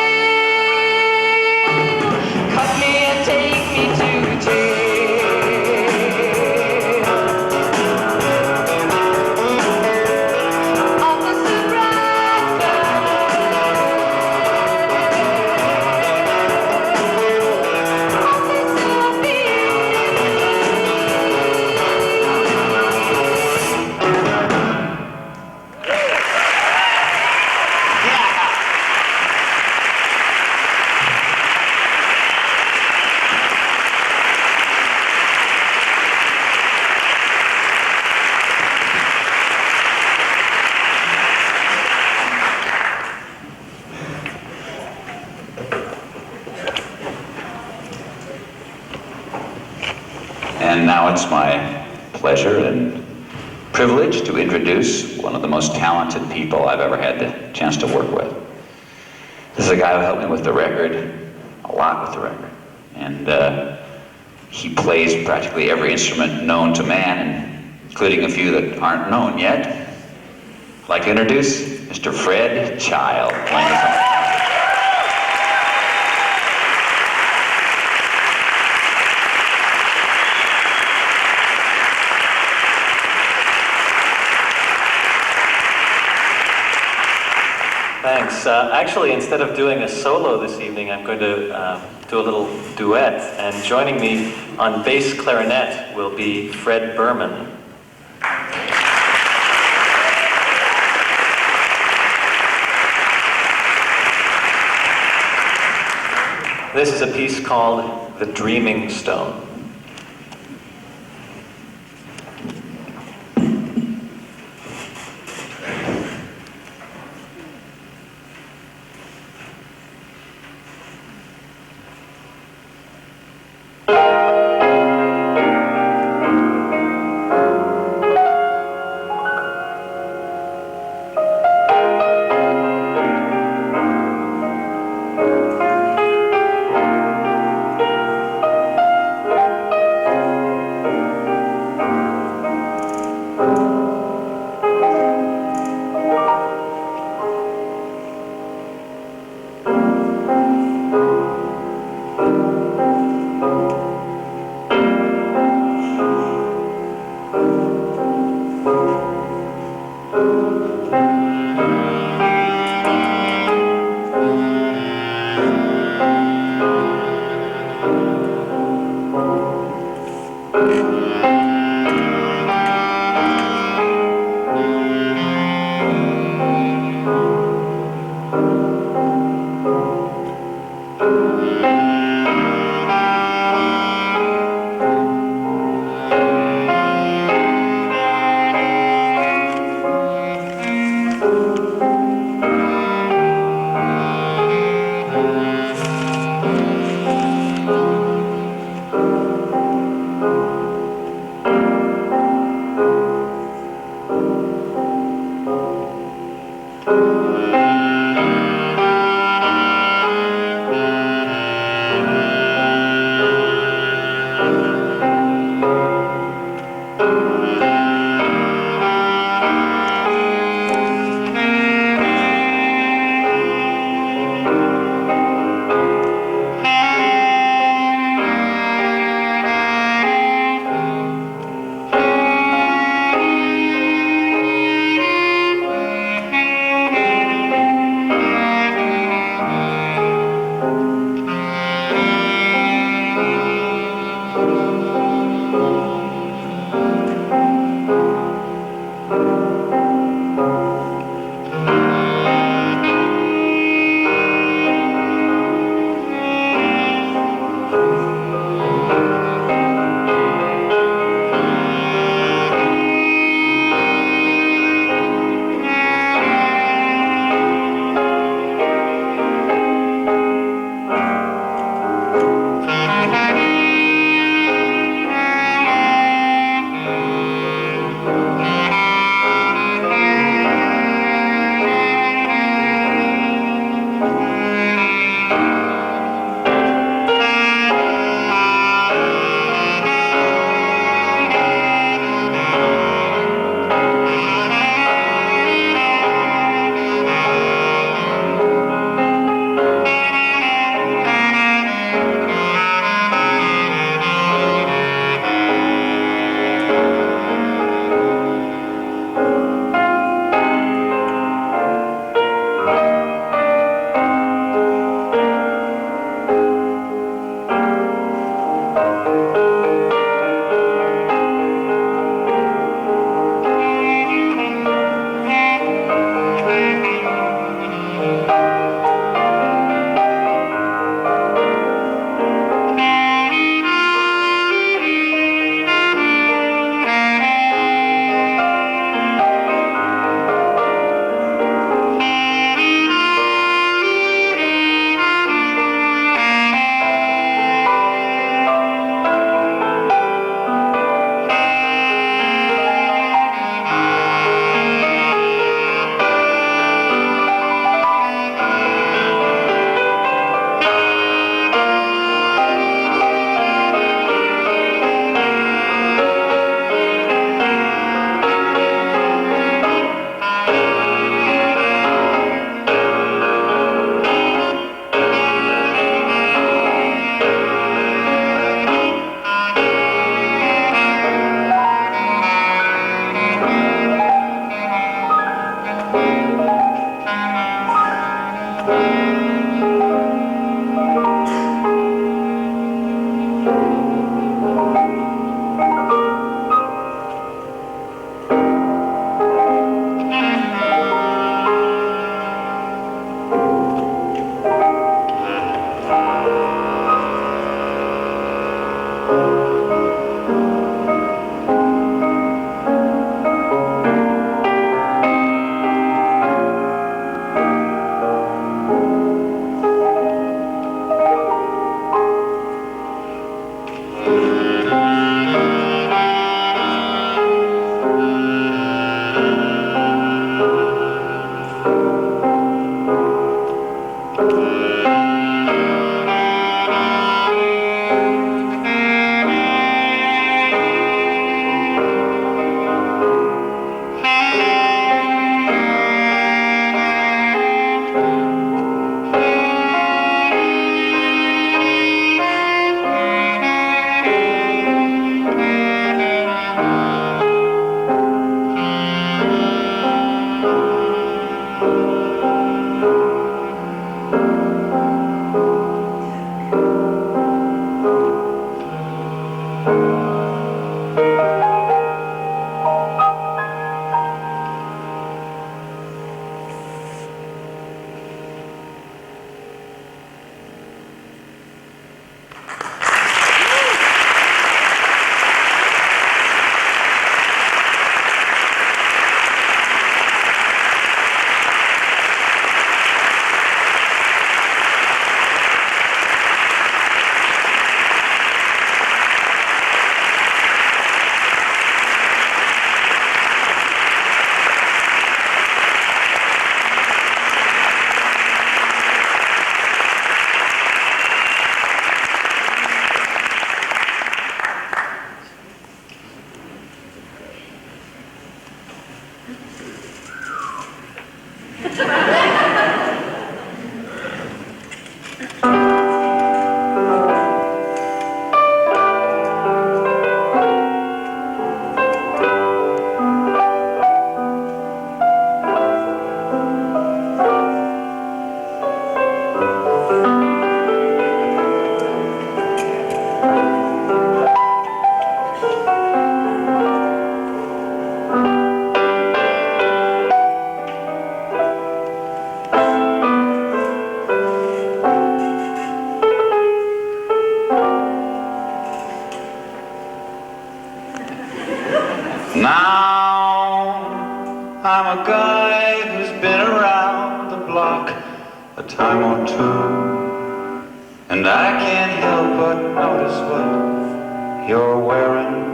Cut me and take me to jail. Officer And now it's my pleasure and privilege to introduce one of the most talented people I've ever had the chance to work with. This is a guy who helped me with the record, a lot with the record. And he plays practically every instrument known to man, including a few that aren't known yet. I'd like to introduce Mr. Fred Child, playing the trumpet. Thanks. Actually, instead of doing a solo this evening, I'm going to do a little duet. And joining me on bass clarinet will be Fred Berman. This is a piece called The Dreaming Stone. Now I'm a guy who's been around the block a time or two, and I can't help but notice what you're wearing.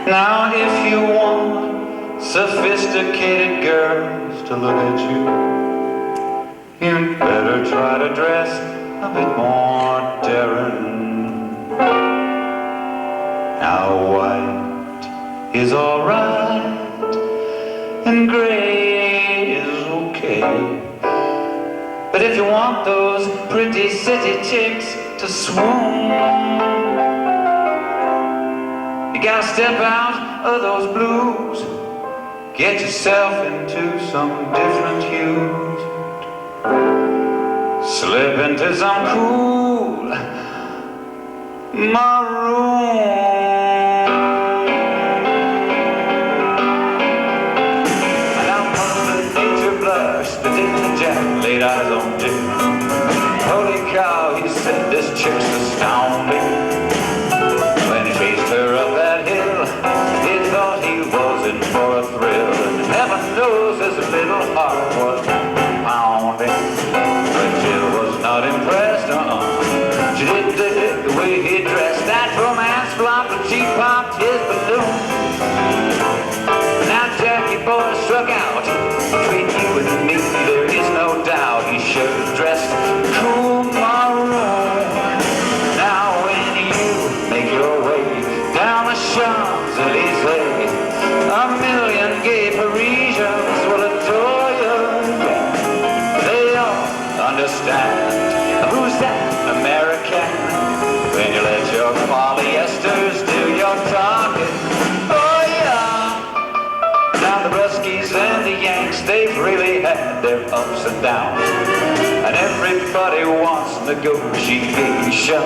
Now if you want sophisticated girls to look at you, you'd better try to dress a bit more daring. Now white is alright and gray is okay, but if you want those pretty city chicks to swoon, you gotta step out of those blues, get yourself into some different hues, slip into some cool maroon. Jack laid eyes on Dick. Holy cow, he said, this chick's astounding. When he chased her up that hill, he thought he was in for a thrill, and heaven knows his little heart was pounding. But Jill was not impressed, She didn't dig the way he dressed. That romance flopped and she popped his balloon. Now Jackie boy struck out between you and me. There is no doubt he should have dressed cool maroon. Now when you make your way down the Champs-Elysees, a million gay Parisians will adore you. They all understand who's that American when you let your polyesters do your talking. Oh yeah. Now the Ruskies and the Yanks, they've really had their ups and downs, and everybody wants negotiation.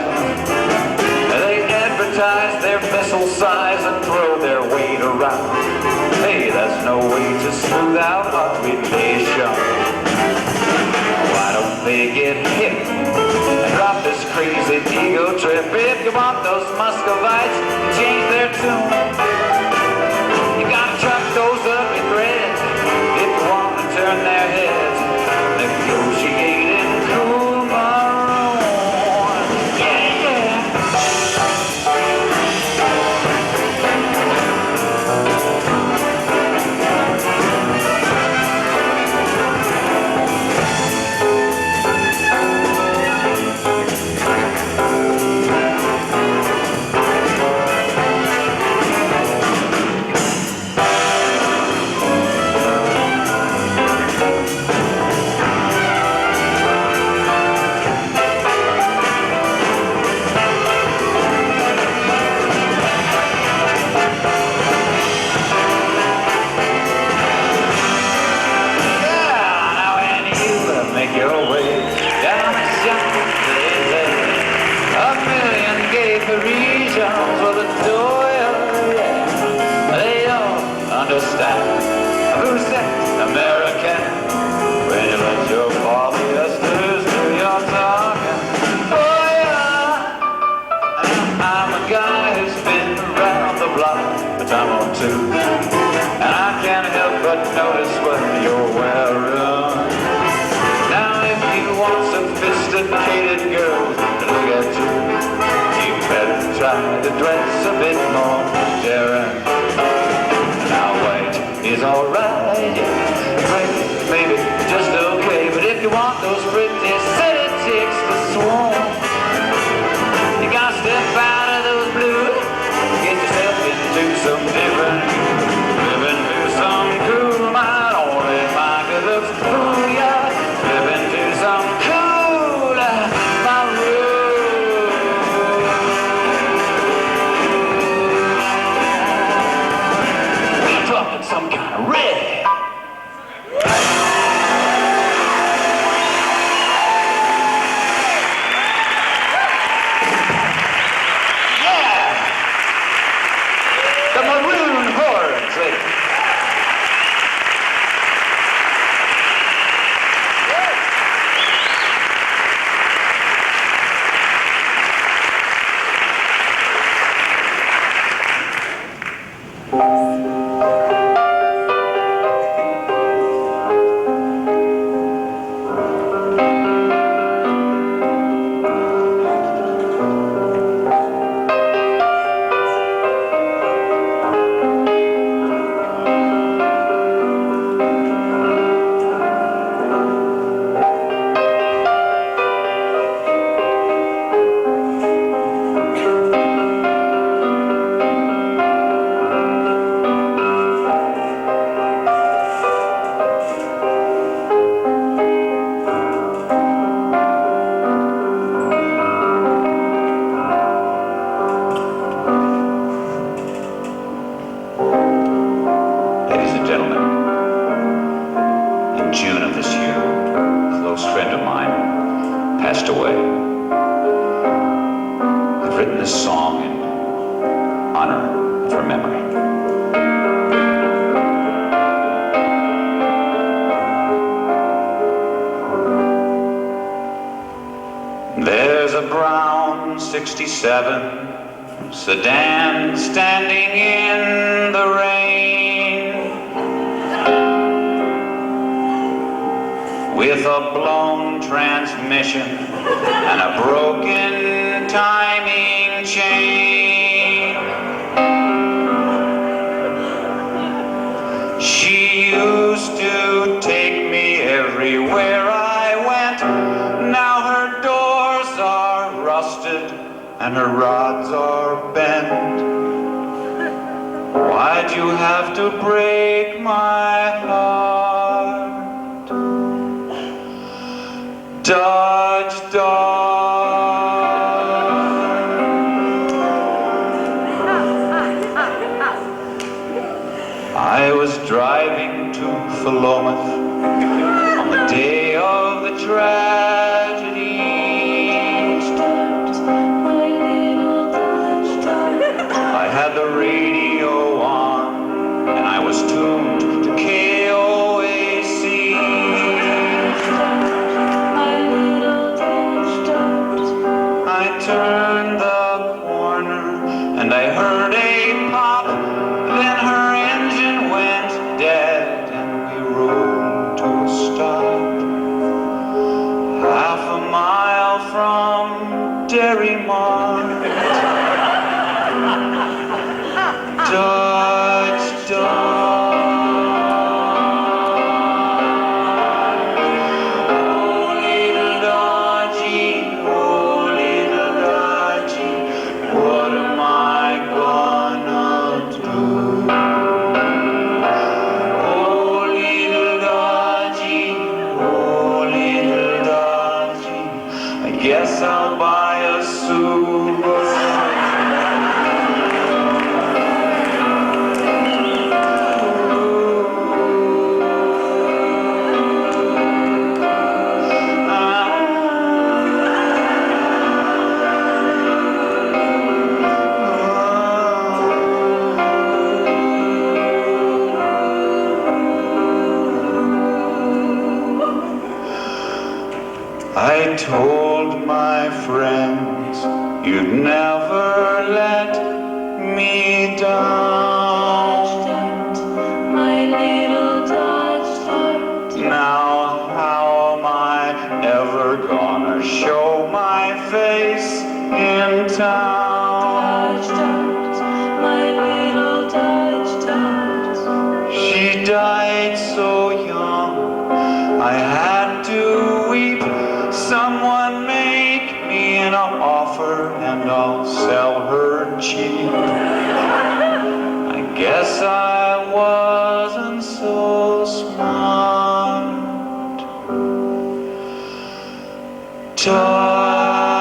They advertise their missile size and throw their weight around. Hey, that's no way to smooth out our relation. Why don't they get hip and drop this crazy ego trip want those Muscovites to change their tune, you gotta chuck those ugly threads if you want to turn their heads. Negotiating cool maroon. Yeah, yeah. Your way down the Champs-Elysees, a million gay Parisians with a doyle, yeah. They don't understand who's that American when you let your polyesters do your talking. Oh yeah, I'm a guy who's been around the block a time or two, and I can't help but notice what you're wearing. Sophisticated girls to look at you, you better try to dress a bit more daring. Now white is alright, gray maybe just okay, but if you want those pretty city chicks to swoon, you gotta step out of those blues, get yourself into some different, live into some cool mind, only my good looks fool ya, live into some cool. Some kind of red. Yeah! The Maroon Horns, ladies. There's a brown 67 sedan standing in the rain with a blown transmission and a broken timing chain. She used to take me everywhere I went. Now her doors are rusted and her rods are bent. Why'd you have to break my heart? Dodge, Dodge. I was driving to Philomath on the day of the tragedy. I had the radio on and I was tuned to KOAC. I turned the corner Dairy Mart. Touchdown. Guess I'll buy a Subaru. I told my friends you'd never let me down. My little Dodge Dart. Now how am I ever gonna show my face in town? Dodge Dart, my little Dodge Dart. She died so young, I had to weep. Someone make me an offer and I'll sell her cheap. I guess I wasn't so smart. Touchdown.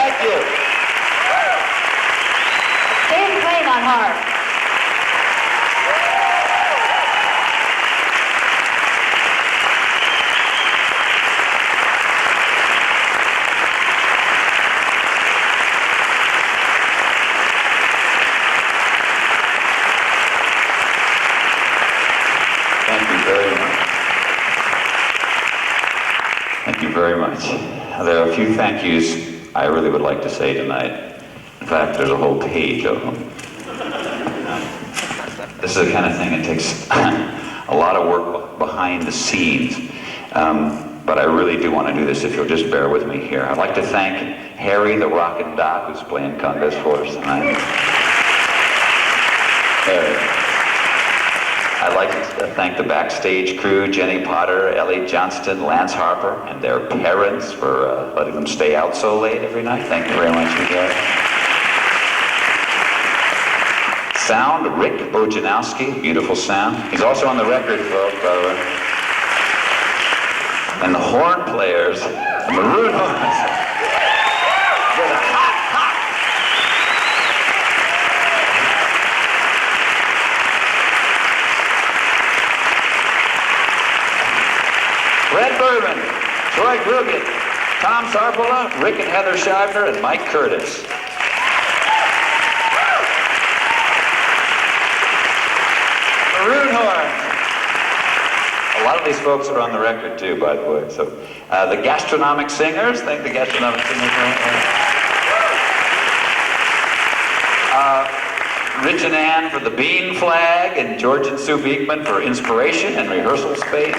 Thank you. Dave Crane on harp. Thank you very much. Thank you very much. There are a few thank yous I really would like to say tonight. In fact, there's a whole page of them. This is the kind of thing that takes a lot of work behind the scenes. But I really do want to do this if you'll just bear with me here. I'd like to thank Harry the Rockin' Doc, who's playing congas for us tonight. Harry. I'd like to thank the backstage crew, Jenny Potter, Ellie Johnston, Lance Harper, and their parents for letting them stay out so late every night. Thank you very much, you guys. Sound, Rick Bojanowski, beautiful sound. He's also on the record, folks, by the way. And the horn players, the maroon horns. Red Bourbon, Troy Grugan, Tom Sarpola, Rick and Heather Scheibner, and Mike Curtis. Maroon horns. A lot of these folks are on the record too, by the way. So the Gastronomic Singers, thank the Gastronomic Singers. Rich and Ann for the Bean Flag, and George and Sue Beekman for inspiration and rehearsal space.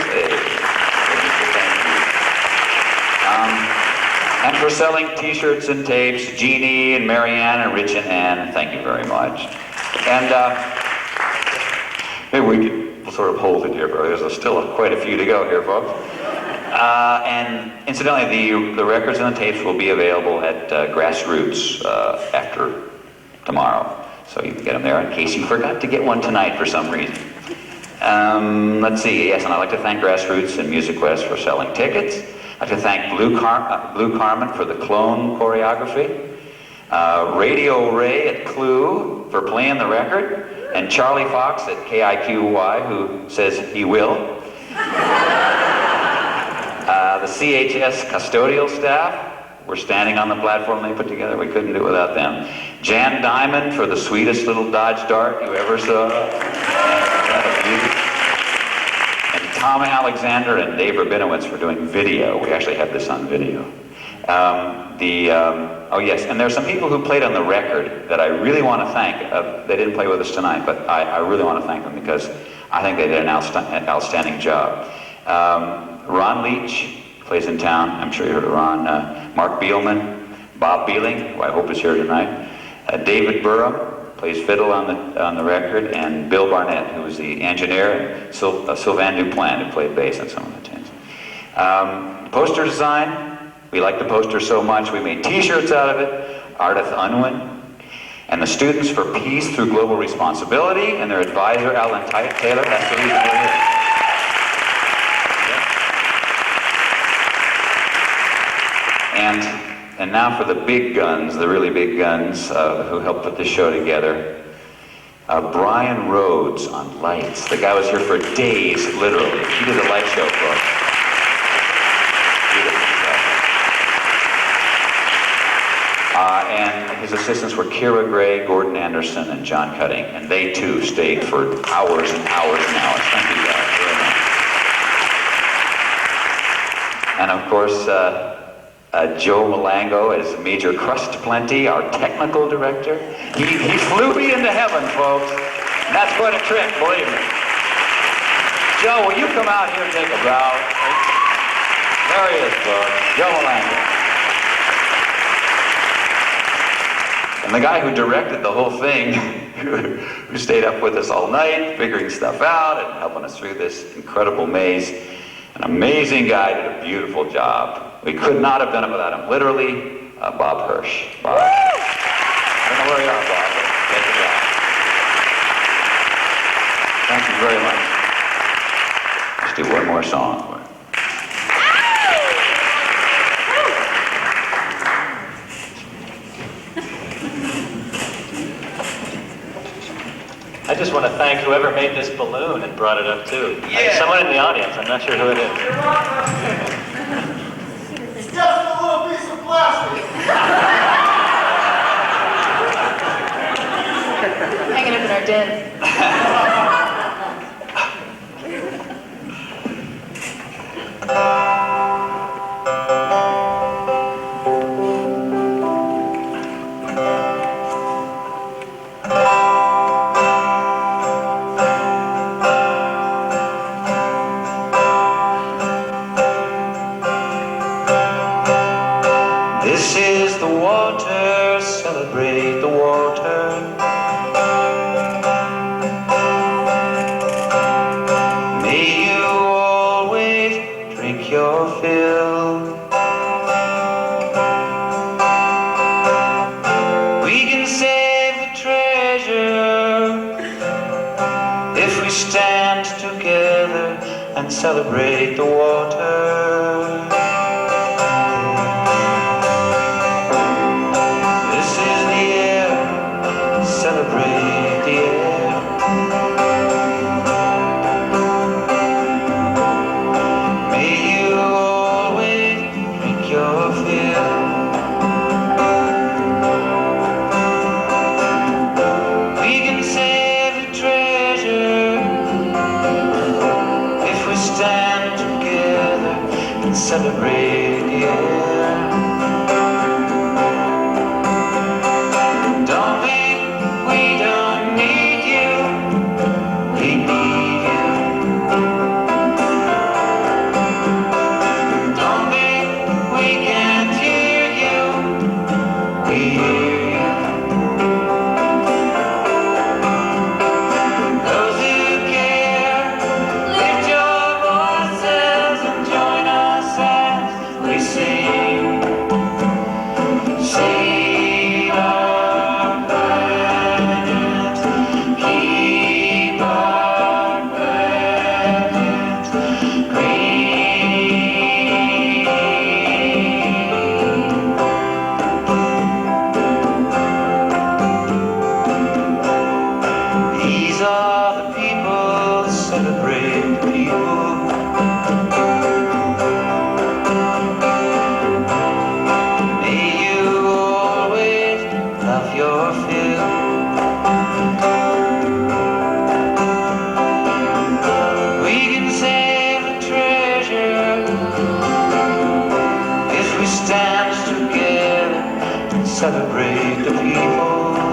And for selling t-shirts and tapes, Jeannie and Marianne and Rich and Ann, thank you very much. And maybe we'll sort of hold it here, but there's still quite a few to go here, folks. And incidentally, the records and the tapes will be available at Grassroots after tomorrow. So you can get them there in case you forgot to get one tonight for some reason. Let's see, yes, and I'd like to thank Grassroots and Music West for selling tickets. I'd like to thank Blue Carmen for the clone choreography, Radio Ray at Clue for playing the record, and Charlie Fox at KIQY who says he will. The CHS custodial staff were standing on the platform they put together. We couldn't do it without them. Jan Diamond for the sweetest little Dodge Dart you ever saw. Tom Alexander and Dave Rabinowitz for doing video. We actually have this on video. Oh yes, and there's some people who played on the record that I really want to thank. They didn't play with us tonight, but I really want to thank them because I think they did an outstanding job. Ron Leach plays in town. I'm sure you heard of Ron. Mark Beelman, Bob Beeling, who I hope is here tonight. David Burham plays fiddle on the record, and Bill Barnett, who was the engineer, and Sylvain Duplan, who played bass on some of the tunes. Poster design, we like the poster so much, we made t-shirts out of it. Ardith Unwin, and the Students for Peace Through Global Responsibility, and their advisor, Alan Taylor. That's the reason we're here. And now for the big guns, the really big guns who helped put this show together. Brian Rhodes on lights. The guy was here for days, literally. He did a light show for us. And his assistants were Kira Gray, Gordon Anderson, and John Cutting. And they too stayed for hours and hours and hours. Thank you guys very much. And of course, Joe Malango as Major Crust Plenty, our technical director. He flew me into heaven, folks. And that's quite a trick, believe me. Joe, will you come out here and take a bow? There he is, folks. Joe Malango. And the guy who directed the whole thing, who stayed up with us all night, figuring stuff out and helping us through this incredible maze. An amazing guy, did a beautiful job. We could not have done it without him. Literally, Bob Hirsch. Bob. I don't know where you are, Bob, but take it back. Thank you very much. Let's do one more song. just want to thank whoever made this balloon and brought it up too. Yeah. Someone in the audience, I'm not sure who it is. It's just a little piece of plastic. Hanging up in our den. This is the water, celebrate the water. May you always drink your fill. We can save the treasure if we stand together and celebrate the water. Celebrate the air. May you always drink your fill. We can save the treasure if we stand together and celebrate the air. These are the people, celebrate the people. May you always love your fill. We can save the treasure if we stand together and celebrate the people.